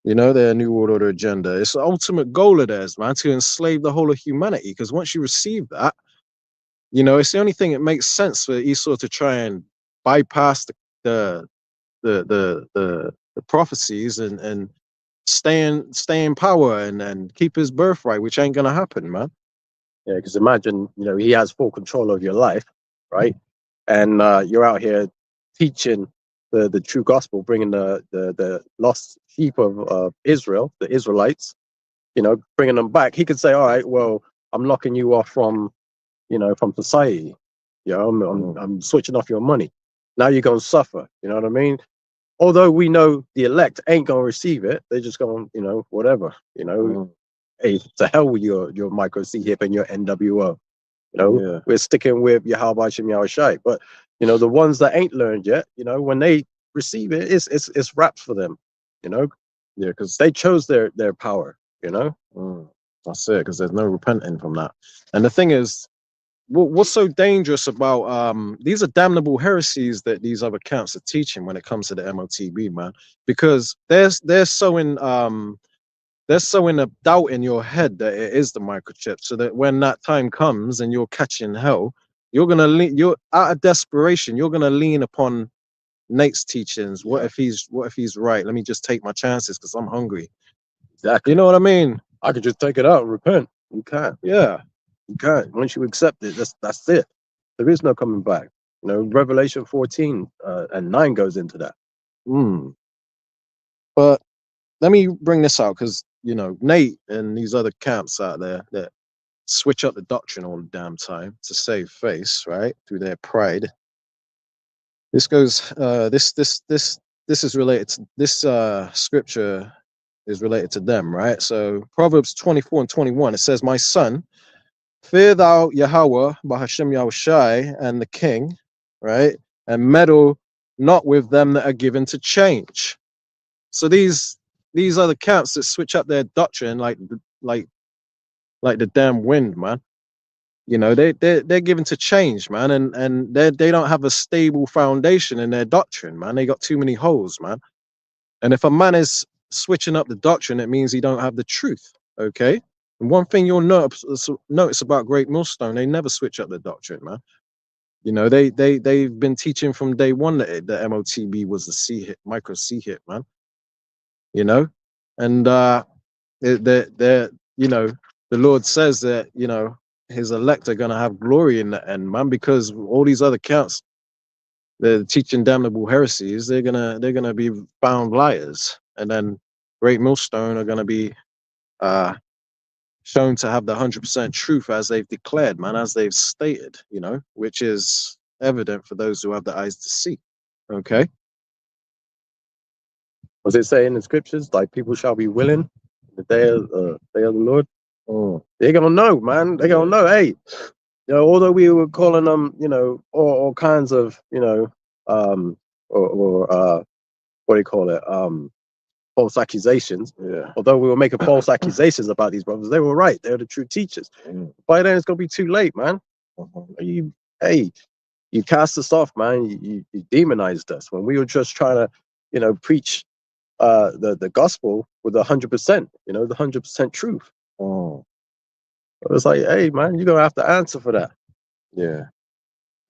Their New World Order agenda. It's the ultimate goal of theirs, man, to enslave the whole of humanity. Because once you receive that, it's the only thing that makes sense for Esau to try and bypass the the prophecies and stay in power and keep his birthright, which ain't gonna happen, man. Yeah, because imagine, he has full control of your life, right? And you're out here teaching the true gospel, bringing the lost sheep of Israel, the Israelites, bringing them back. He could say, all right, well, I'm locking you off from society. I'm switching off your money. Now you're going to suffer. You know what I mean? Although we know the elect ain't going to receive it, they're just going, whatever, Mm, hey, to hell with your micro C hip and your NWO. yeah, We're sticking with Yahweh Shem Yahushai. But the ones that ain't learned yet, when they receive it, it's wrapped for them. yeah, because They chose their power. that's it. Because there's no repenting from that. And the thing is, what's so dangerous about these are damnable heresies that these other camps are teaching when it comes to the MOTB, man, because they're sowing a doubt in your head that it is the microchip, so that when that time comes and you're catching hell, you're out of desperation, you're gonna lean upon Nate's teachings. What if he's right? Let me just take my chances because I'm hungry. Exactly. You know what I mean? I could just take it out and repent. You can't. Yeah. You can't. Once you accept it, that's it. There is no coming back. Revelation 14 and 9 goes into that. Mm. But let me bring this out because Nate and these other camps out there that switch up the doctrine all the damn time to save face, right, through their pride. This goes. This is related to this scripture is related to them, right? So Proverbs 24:21, it says, "My son, fear thou Yahweh, Bahashem Yahushai, and the king," right? "And meddle not with them that are given to change." So these are the camps that switch up their doctrine like the damn wind, man. They're given to change, man, and they don't have a stable foundation in their doctrine, man. They got too many holes, man. And if a man is switching up the doctrine, it means he don't have the truth. Okay. And one thing you'll notice about Great Millstone, they never switch up the doctrine, man. They've been teaching from day one that the MOTB was the C hit, micro C hit, man. And the Lord says that his elect are gonna have glory in the end, man, because all these other counts, they're teaching damnable heresies. They're gonna be found liars, and then Great Millstone are gonna be shown to have the 100% truth as they've declared, man, as they've stated, which is evident for those who have the eyes to see. Okay. Was it saying in the scriptures, like, people shall be willing the day of the Lord? Oh, They're gonna know, man. They're gonna know. Hey, although we were calling them, all kinds of, or what do you call it? False accusations. yeah. Although we were making false accusations about these brothers, they were right. They're the true teachers. By then, it's gonna be too late, man. You cast us off, man. You demonized us when we were just trying to, preach the gospel with 100%, the 100% truth. Oh, It was like, hey, man, you're gonna have to answer for that. yeah.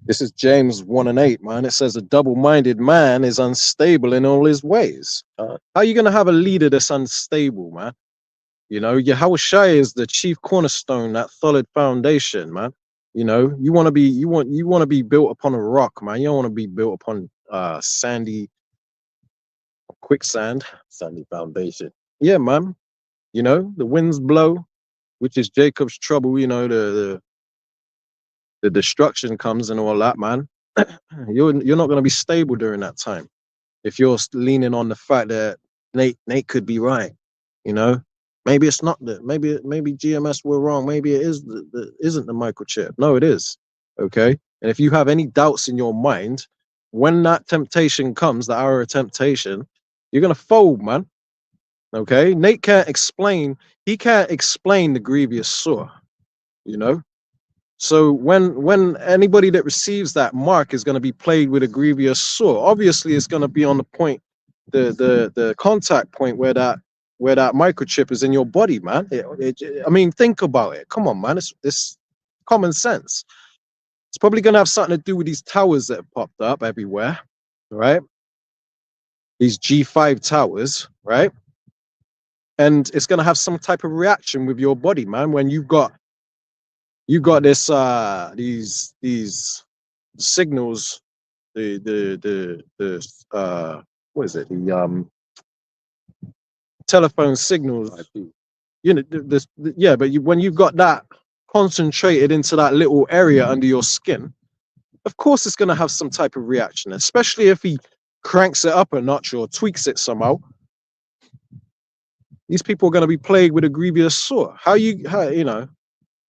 This is James 1 and 8, man. It says a double-minded man is unstable in all his ways. How are you gonna have a leader that's unstable, man? You know, Yahushua is the chief cornerstone, that solid foundation, man. You know, you want to be built upon a rock, man. You don't want to be built upon sandy quicksand, sandy foundation. Yeah, man. You know, the winds blow, which is Jacob's trouble. You know, the destruction comes and all that, man. You're not going to be stable during that time if you're leaning on the fact that Nate could be right. You know, maybe it's not that. Maybe GMS were wrong. Maybe it is isn't the microchip. No, it is. Okay. And if you have any doubts in your mind, when that temptation comes, the hour of temptation, you're gonna fold, man. Okay. Nate can't explain. He can't explain the grievous sore. You know. So when anybody that receives that mark is going to be plagued with a grievous sore, obviously it's going to be on the point, the contact point where that microchip is in your body, man. I mean, think about it. Come on, man. It's common sense. It's probably going to have something to do with these towers that have popped up everywhere, right? These G5 towers, right? And it's going to have some type of reaction with your body, man, when you got this these signals, the what is it, the telephone signals, you know, yeah, but when you've got that concentrated into that little area under your skin, of course it's going to have some type of reaction, especially if he cranks it up a notch or tweaks it somehow. These people are going to be plagued with a grievous sore.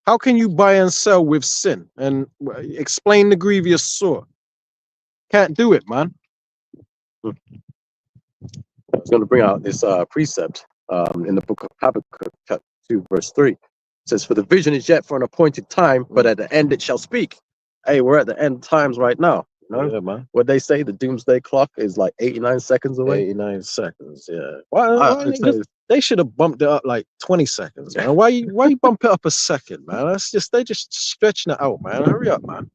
How can you buy and sell with sin? And explain the grievous sore. Can't do it, man. I was going to bring out this precept in the book of Habakkuk, chapter 2, verse 3. It says, "For the vision is yet for an appointed time, but at the end it shall speak." Hey, we're at the end times right now. You know? Yeah, man. What they say, the doomsday clock is like 89 seconds away. 89 seconds, yeah. Why they should have bumped it up like 20 seconds, man. Why you bump it up a second, man? They're just stretching it out, man. Hurry up, man.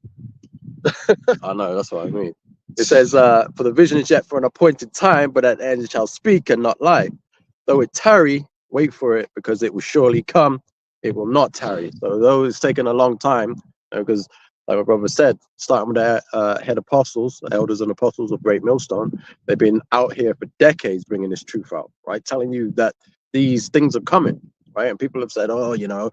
I know, that's what I mean. It says, "For the vision is yet for an appointed time, but at the end it shall speak and not lie. Though it tarry, wait for it, because it will surely come. It will not tarry." So though it's taken a long time, because like my brother said, starting with the head apostles, the elders and apostles of Great Millstone, they've been out here for decades bringing this truth out, right? Telling you that these things are coming, right? And people have said, "Oh, you know,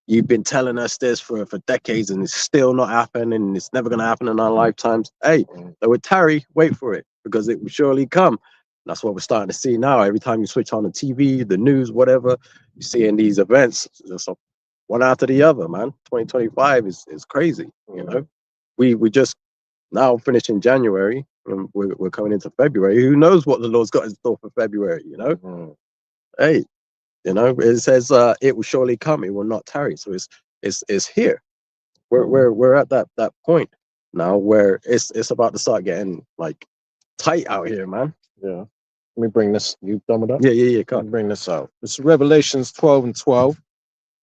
you've been telling us this for decades and it's still not happening and it's never going to happen in our lifetimes." Hey, though it tarry, wait for it, because it will surely come. And that's what we're starting to see now. Every time you switch on the TV, the news, whatever, you see in these events, just one after the other, man. 2025 is crazy, you know. We just now finishing January and we're coming into February. Who knows what the Lord's got in store for February, you know? Hey, you know, it says it will surely come, it will not tarry. So it's here. We're at that point now where it's about to start getting like tight out here, man. Yeah. Let me bring this. You done with that? Yeah. Can't bring this out. It's Revelations 12 and 12.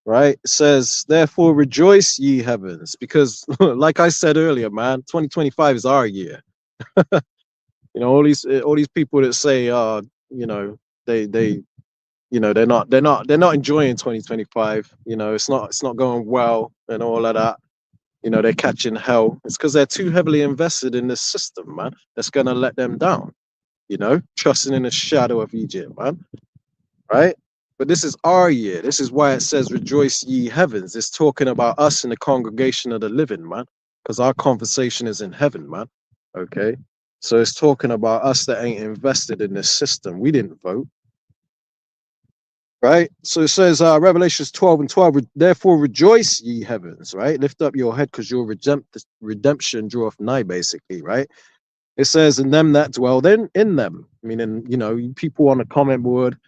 Right? It says, "Therefore rejoice, ye heavens," because like I said earlier, man, 2025 is our year. You know, all these people that say, you know, they you know, they're not enjoying 2025. You know, it's not going well and all of that. You know, they're catching hell. It's because they're too heavily invested in this system, man. That's gonna let them down. You know, trusting in the shadow of Egypt, man. Right? But this is our year. This is why it says, "Rejoice, ye heavens." It's talking about us in the congregation of the living, man. Because our conversation is in heaven, man. Okay? So it's talking about us that ain't invested in this system. We didn't vote. Right? So it says, Revelations 12 and 12, "Therefore rejoice, ye heavens," right? "Lift up your head, because your redemption draweth nigh," basically, right? It says, "And them that dwell then in them," meaning, you know, you people on the comment board,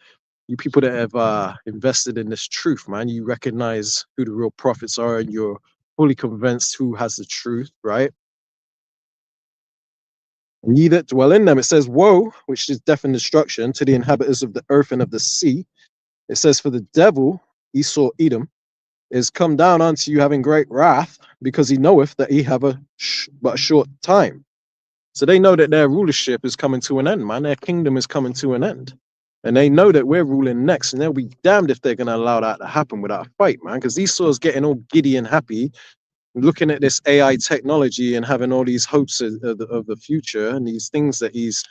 you people that have invested in this truth, man. You recognize who the real prophets are, and you're fully convinced who has the truth, right? "And ye that dwell in them," it says, "Woe," which is death and destruction, "to the inhabitants of the earth and of the sea." It says, "For the devil, Esau, Edom, is come down unto you having great wrath, because he knoweth that he have but a short time. So they know that their rulership is coming to an end, man. Their kingdom is coming to an end. And they know that we're ruling next, and they'll be damned if they're going to allow that to happen without a fight, man. Because Esau's getting all giddy and happy, looking at this AI technology and having all these hopes of the future and these things that he's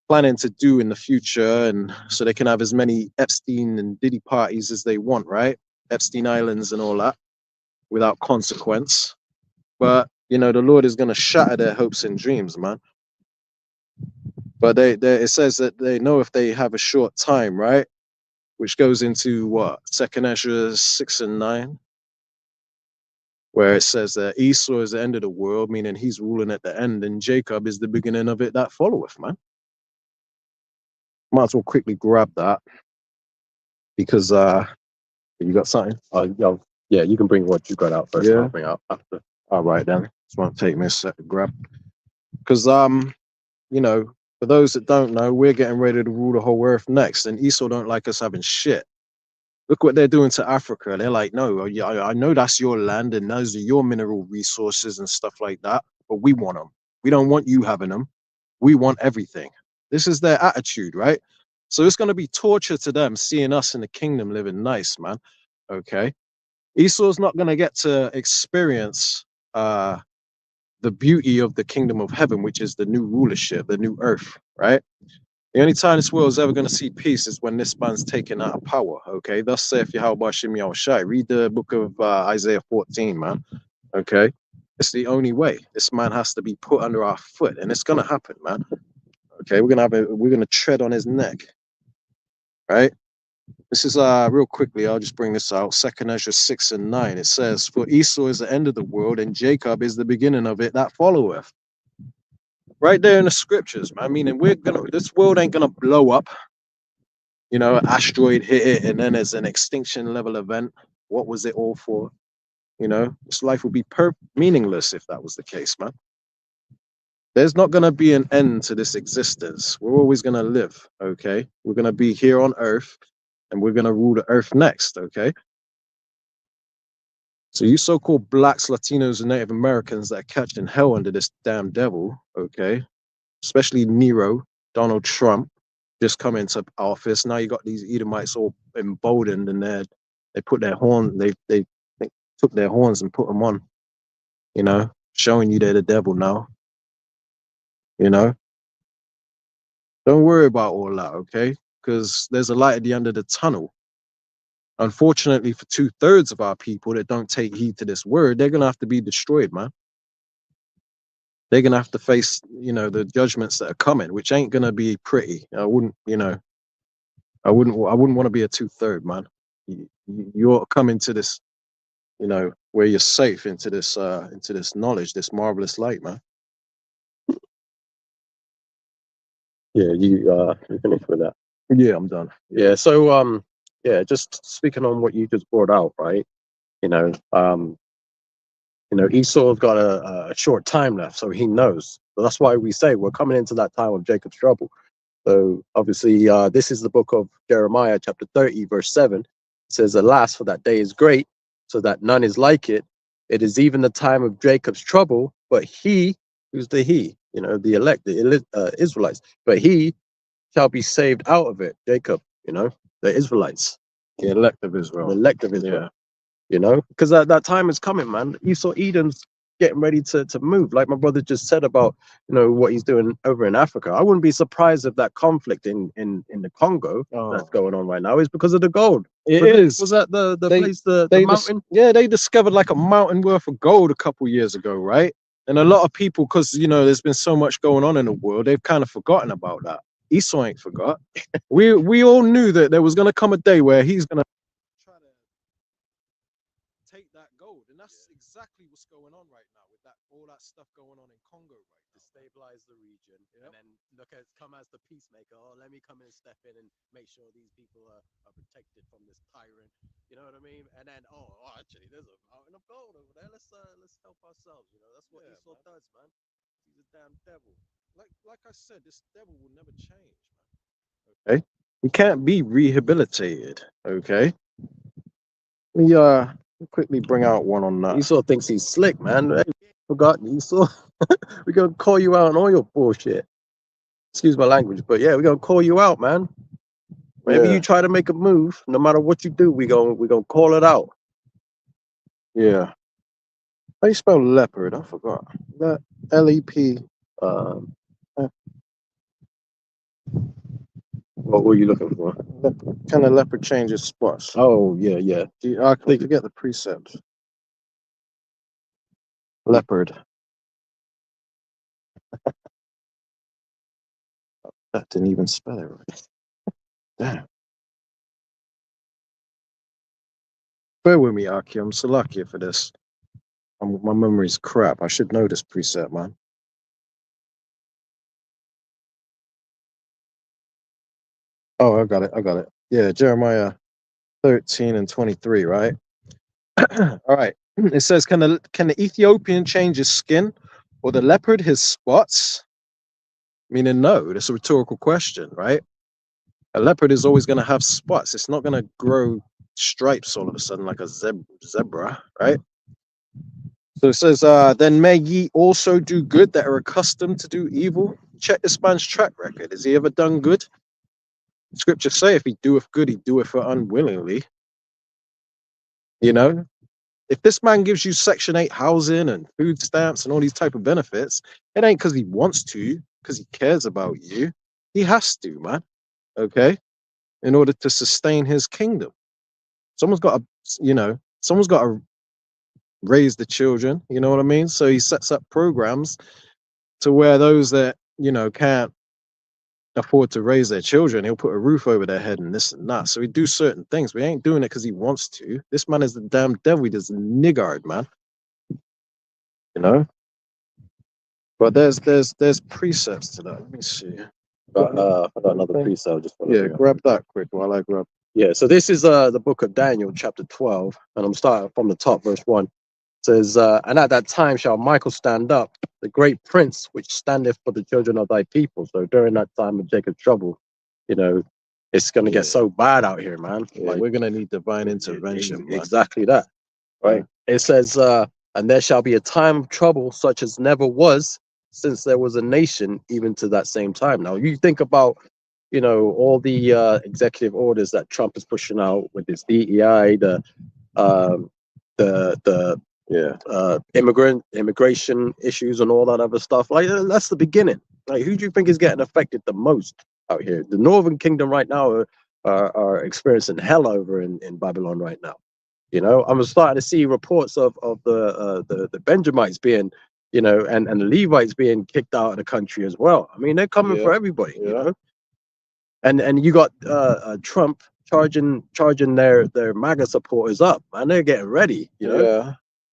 planning to do in the future, and so they can have as many Epstein and Diddy parties as they want, right? Epstein Islands and all that, without consequence. But you know, the Lord is going to shatter their hopes and dreams, man. But it says that they know if they have a short time, right? Which goes into what, Second Ezra 6 and 9, where it says that Esau is the end of the world, meaning he's ruling at the end, and Jacob is the beginning of it that followeth, man. Might as well quickly grab that, because you got something? Yeah, you can bring what you got out first. Yeah. I'll bring out after. All right then. This won't take me a sec to grab. Because you know, for those that don't know, we're getting ready to rule the whole earth next, and Esau don't like us having shit. Look what they're doing to Africa. They're like, no, yeah, I know that's your land and those are your mineral resources and stuff like that, but we want them. We don't want you having them. We want everything. This is their attitude, right? So it's going to be torture to them seeing us in the kingdom living nice, man. Okay. Esau's not going to get to experience the beauty of the kingdom of heaven, which is the new rulership, the new earth, right? The only time this world is ever going to see peace is when this man's taken out of power, okay? Thus saith Yahweh Shem Yahushai. Read the book of Isaiah 14, man, okay? It's the only way. This man has to be put under our foot, and it's going to happen, man, okay? We're going to tread on his neck, right? This is real quickly, I'll just bring this out. Second Ezra 6 and 9. It says, for Esau is the end of the world, and Jacob is the beginning of it that followeth. Right there in the scriptures, man. I mean, and this world ain't gonna blow up. You know, asteroid hit it, and then there's an extinction level event. What was it all for? You know, this life would be meaningless if that was the case, man. There's not gonna be an end to this existence. We're always gonna live, okay? We're gonna be here on Earth, and we're gonna rule the Earth next, okay? So you so-called blacks, Latinos, and Native Americans that are catching hell under this damn devil, okay? Especially Nero, Donald Trump, just come into office. Now you got these Edomites all emboldened, and they put their horn, they took their horns and put them on, you know, showing you they're the devil now, you know. Don't worry about all that, okay? Because there's a light at the end of the tunnel. Unfortunately, for 2/3 of our people that don't take heed to this word, they're gonna have to be destroyed, man. They're gonna have to face, you know, the judgments that are coming, which ain't gonna be pretty. I wouldn't, you know, I wouldn't want to be a 2/3, man. You're coming to this, you know, where you're safe into this knowledge, this marvelous light, man. Yeah, you finished with that. Yeah, I'm done. Yeah, so yeah, just speaking on what you just brought out, right? Esau's got a short time left, so he knows. So that's why we say we're coming into that time of Jacob's trouble. So obviously, this is the book of Jeremiah, chapter 30, verse 7. It says, alas, for that day is great, so that none is like it. It is even the time of Jacob's trouble, but he, who's the he? You know, the elect, the Israelites. But he shall be saved out of it. Jacob, you know, the Israelites. The elect of Israel. The elect of Israel. Yeah. You know, because that time is coming, man. Esau Edom's getting ready to move, like my brother just said about, you know, what he's doing over in Africa. I wouldn't be surprised if that conflict in the Congo that's going on right now is because of the gold. Was that the place, the mountain? They discovered like a mountain worth of gold a couple years ago, right? And a lot of people, because, you know, there's been so much going on in the world, they've kind of forgotten about that. Esau ain't forgot. we all knew that there was going to come a day where he's going to try to take that gold, and that's exactly what's going on right now with all that stuff going on in Congo, right? Destabilize the region, Yep. and then come as the peacemaker. Oh, let me come and step in and make sure these people are protected from this tyrant. You know what I mean? And then, actually, there's a mountain of gold over there. Let's help ourselves. You know, that's what Esau does, man. He's a damn devil. Like I said, this devil will never change, man. Okay, he can't be rehabilitated. Okay, Let me quickly bring out one on that. Esau thinks he's slick, man. Hey, forgot Esau. We're gonna call you out on all your bullshit. Excuse my language, but yeah, we're gonna call you out, man. Whenever Yeah. you try to make a move, no matter what you do, we're gonna call it out. Yeah. How you spell leopard? I forgot. L-E-P. What were you looking for? Can a leopard change its spots? Oh, yeah. I forget the precept. Leopard. That didn't even spell it right. Damn. Bear with me, Aki. I'm Salakia for this. My memory's crap. I should know this precept, man. Oh, I got it. Yeah, Jeremiah 13 and 23, right? All right. It says, can the Ethiopian change his skin or the leopard his spots? Meaning, no. That's a rhetorical question, right? A leopard is always going to have spots. It's not going to grow stripes all of a sudden like a zebra, right? So it says, then may ye also do good that are accustomed to do evil. Check this man's track record. Has he ever done good? Scriptures say if he doeth good, he doeth it unwillingly. You know, if this man gives you Section 8 housing and food stamps and all these type of benefits, it ain't because he wants to, because he cares about you. He has to, man. Okay? In order to sustain his kingdom. Someone's got to raise the children, you know what I mean? So he sets up programs to where those that, can't afford to raise their children, he'll put a roof over their head and this and that. So he do certain things, but he ain't doing it because he wants to. This man is the damn devil. He does niggard, man. You know? But there's precepts to that. Let me see. I got another precept. Just Grab that quick while I grab. Yeah, so this is the book of Daniel, chapter 12, and I'm starting from the top, verse 1. It says, and at that time shall Michael stand up, the great prince which standeth for the children of thy people. So during that time of Jacob's trouble, it's going to get so bad out here, man. Yeah, we're going to need divine intervention. Exactly that, right? Yeah. It says, and there shall be a time of trouble such as never was since there was a nation, even to that same time. Now, you think about all the executive orders that Trump is pushing out with his DEI, the immigration issues and all that other stuff. Like, that's the beginning. Like, who do you think is getting affected the most out here? The Northern Kingdom right now are experiencing hell over in Babylon right now. I'm starting to see reports of the Benjamites being, and the Levites being kicked out of the country as well. I mean, they're coming for everybody, And you got Trump charging their MAGA supporters up, and they're getting ready.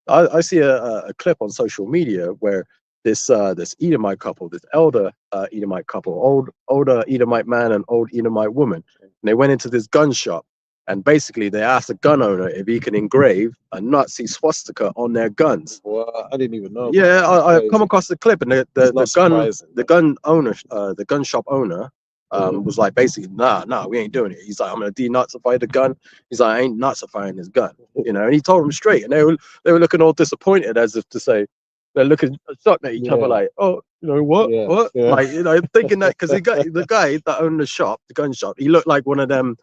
I see a clip on social media where this Edomite couple, this elder Edomite couple, older Edomite man and old Edomite woman, and they went into this gun shop, and basically they asked the gun owner if he can engrave a Nazi swastika on their guns. Well, I didn't even know. Yeah, I come across the clip, and the gun owner, the gun shop owner. Was like basically, nah, we ain't doing it. He's like, I'm gonna denazify the gun. He's like, I ain't nazifying this gun, and he told them straight, and they were looking all disappointed, as if to say, they're looking shocked at each other, like, oh, what, like, thinking that because the guy that owned the gun shop, he looked like one of them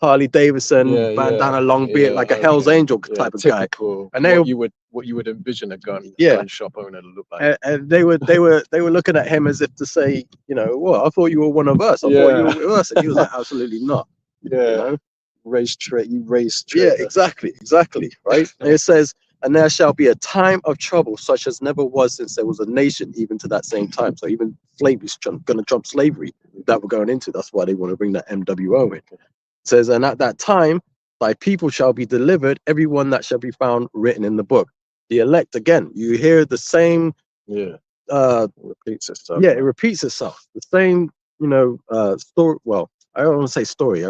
Harley Davidson bandana, long beard, like a Hell's Angel type of guy, and what you would envision a gun shop owner to look like. And they were looking at him as if to say, well, I thought you were one of us. I thought you were with us, and he was like, absolutely not. Race trade. Yeah, exactly, right. And it says, and there shall be a time of trouble such as never was since there was a nation, even to that same time. So even slavery's going to trump slavery that we're going into. That's why they want to bring that MWO in. It says, and at that time, thy people shall be delivered, everyone that shall be found written in the book. The elect, again, you hear the same. Repeats itself. Yeah, it repeats itself. The same, story. Well, I don't want to say story.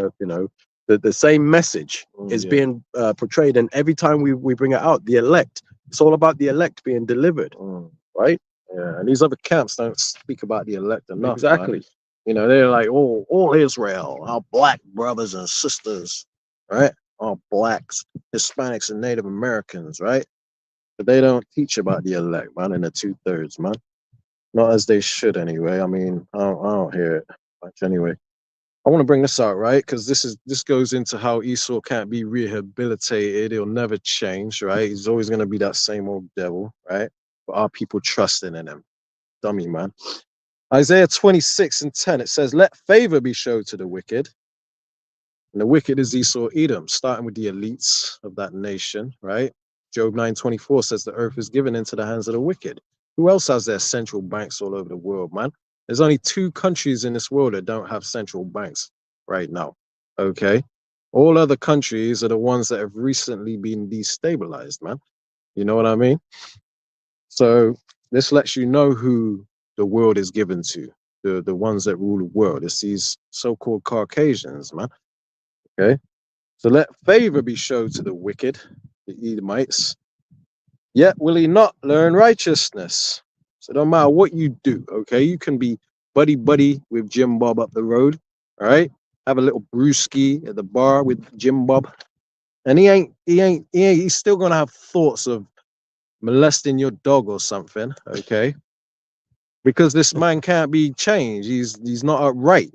The same message is being portrayed, and every time we bring it out, the elect. It's all about the elect being delivered, right? Yeah, and these other camps don't speak about the elect enough. Exactly. Man. They're like, all Israel, our black brothers and sisters, right? are blacks, Hispanics, and Native Americans, right? But they don't teach about the elect, man, in the 2/3, man. Not as they should, anyway. I mean, I don't hear it much anyway. I want to bring this out, right? Because this goes into how Esau can't be rehabilitated. He'll never change, right? He's always going to be that same old devil, right? But are people trusting in him? Dummy, man. Isaiah 26:10, it says, let favor be showed to the wicked. And the wicked is Esau, Edom, starting with the elites of that nation, right? Job 9:24 says the earth is given into the hands of the wicked. Who else has their central banks all over the world, man? There's only 2 countries in this world that don't have central banks right now, okay? All other countries are the ones that have recently been destabilized, man. You know what I mean? So this lets you know who the world is given to, the ones that rule the world. It's these so-called Caucasians, man, okay? So let favor be showed to the wicked, the Edomites, yet will he not learn righteousness. So no matter what you do, okay, you can be buddy with Jim Bob up the road, all right? Have a little brewski at the bar with Jim Bob, and he's still gonna have thoughts of molesting your dog or something, okay? Because this man can't be changed. He's not upright.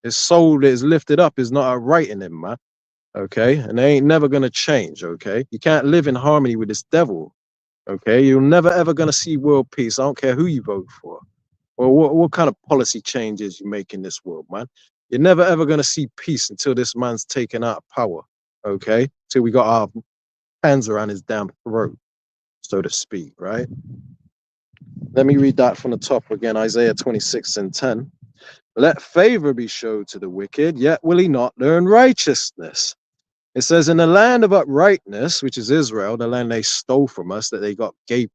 His soul that is lifted up is not upright in him, man. Okay, and they ain't never gonna change. Okay, you can't live in harmony with this devil. Okay, you're never ever gonna see world peace. I don't care who you vote for or what kind of policy changes you make in this world, man. You're never ever gonna see peace until this man's taken out of power. Okay, till we got our hands around his damn throat, so to speak. Right. Let me read that from the top again. Isaiah 26:10. Let favor be showed to the wicked, yet will he not learn righteousness. It says, in the land of uprightness, which is Israel, the land they stole from us, that they got gay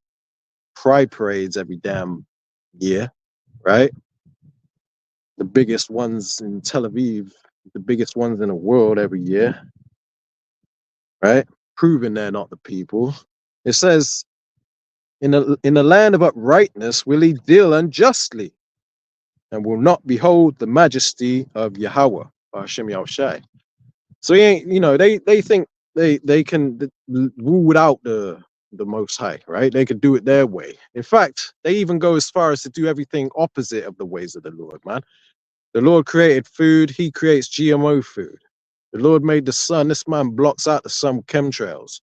pride parades every damn year, right? The biggest ones in Tel Aviv, the biggest ones in the world every year, right? Proving they're not the people. It says, in the land of uprightness will he deal unjustly, and will not behold the majesty of Yahweh, Hashem Yahushai. So he ain't, they think they can rule without the Most High, right? They could do it their way. In fact, they even go as far as to do everything opposite of the ways of the Lord, man. The Lord created food. He creates GMO food. The Lord made the sun. This man blocks out the sun with chemtrails.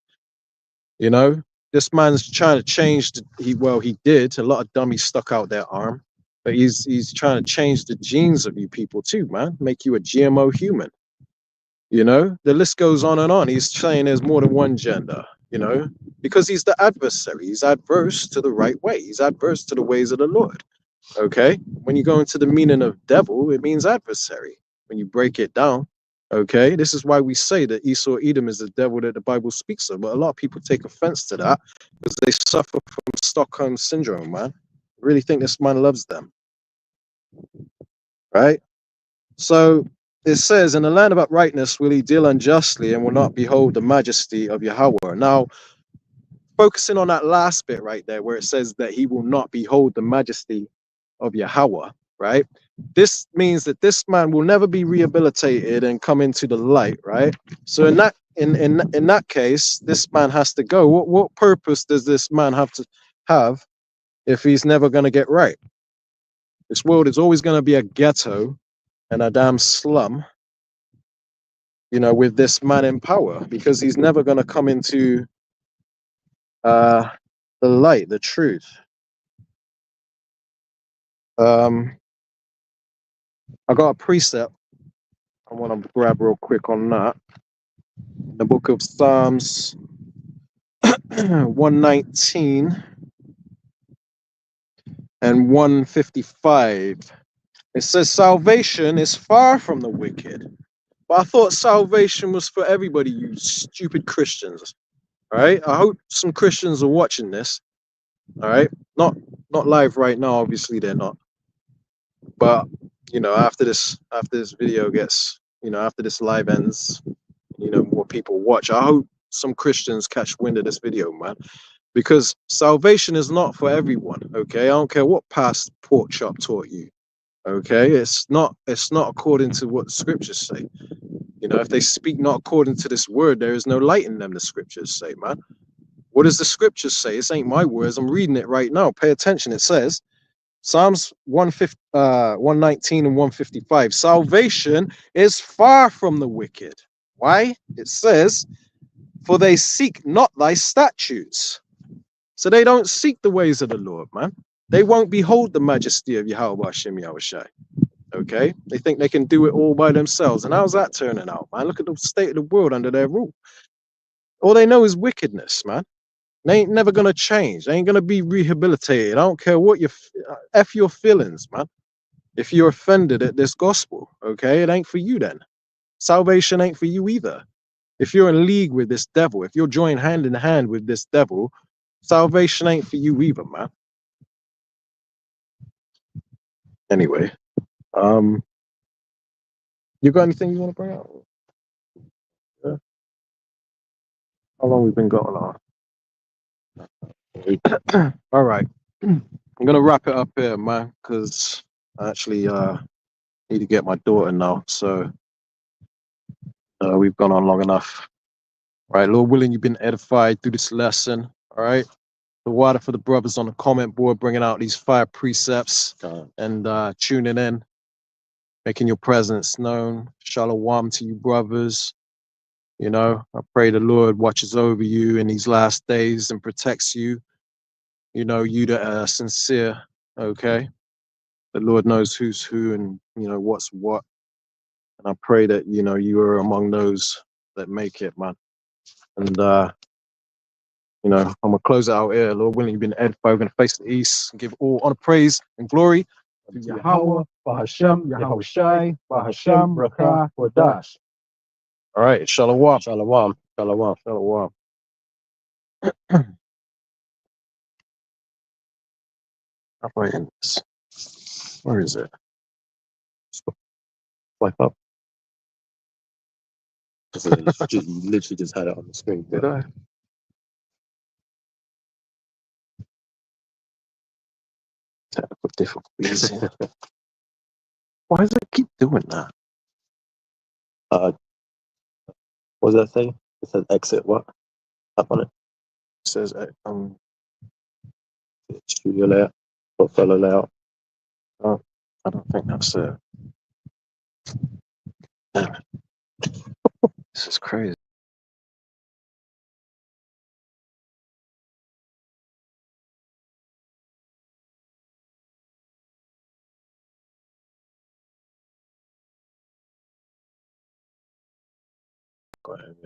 You know, this man's trying to change. He did. A lot of dummies stuck out their arm, but he's trying to change the genes of you people too, man. Make you a GMO human. You know, the list goes on and on. He's saying there's more than one gender, because he's the adversary. He's adverse to the right way. He's adverse to the ways of the Lord. Okay. When you go into the meaning of devil, it means adversary. When you break it down, okay. This is why we say that Esau Edom is the devil that the Bible speaks of. But a lot of people take offense to that because they suffer from Stockholm syndrome, man. I really think this man loves them. Right? So it says, in the land of uprightness will he deal unjustly and will not behold the majesty of Yahweh. Now, focusing on that last bit right there, where it says that he will not behold the majesty of Yahweh, right? This means that this man will never be rehabilitated and come into the light, right? So in that case, this man has to go. What purpose does this man have to have if he's never going to get right? This world is always going to be a ghetto and a damn slum, with this man in power, because he's never going to come into the light, the truth. I got a precept I want to grab real quick on that. The book of Psalms 119 and 155. It says, salvation is far from the wicked. But I thought salvation was for everybody, you stupid Christians. All right. I hope some Christians are watching this. All right. Not live right now. Obviously they're not. But, after this video gets, after this live ends, more people watch. I hope some Christians catch wind of this video, man. Because salvation is not for everyone. Okay. I don't care what past pork chop taught you. Okay. It's not according to what the scriptures say. You know, if they speak not according to this word, there is no light in them, the scriptures say, man. What does the scriptures say? This ain't my words. I'm reading it right now. Pay attention. It says, Psalms 119 and 155, salvation is far from the wicked. Why? It says, for they seek not thy statutes. So they don't seek the ways of the Lord, man. They won't behold the majesty of Yahweh Hashem Yahushai. Okay? They think they can do it all by themselves. And how's that turning out, man? Look at the state of the world under their rule. All they know is wickedness, man. They ain't never gonna change. They ain't gonna be rehabilitated. I don't care what F your feelings, man. If you're offended at this gospel, okay, it ain't for you then. Salvation ain't for you either. If you're in league with this devil, if you're joined hand in hand with this devil, salvation ain't for you either, man. Anyway, you got anything you want to bring up? Yeah. How long we been going on? All right. I'm gonna wrap it up here, man, because I actually need to get my daughter now. So we've gone on long enough. All right, Lord willing, you've been edified through this lesson. All right. The water for the brothers on the comment board, bringing out these 5 precepts and tuning in, making your presence known. Shalom to you, brothers. You know, I pray the Lord watches over you in these last days and protects you. You know, you that are sincere, okay? The Lord knows who's who and, you know, what's what. And I pray that, you know, you are among those that make it, man. And, you know, I'm going to close it out here. Lord willing, you've been edified. We're going to face the east and give all honor, praise, and glory to Yahweh, Bahashem, Yahushai, Bahashem, Rakah, Wadash. All right, Shalom. Shalom. Shalom. Shalom. Operating this. Where is it? Swipe up. You literally just had it on the screen. Did I? Technical difficulties. Why does it keep doing that? What does that say? It says exit what? Tap on it. It says Studio layout. Portfolio layout. oh, I don't think that's it. Damn it. This is crazy. Go ahead.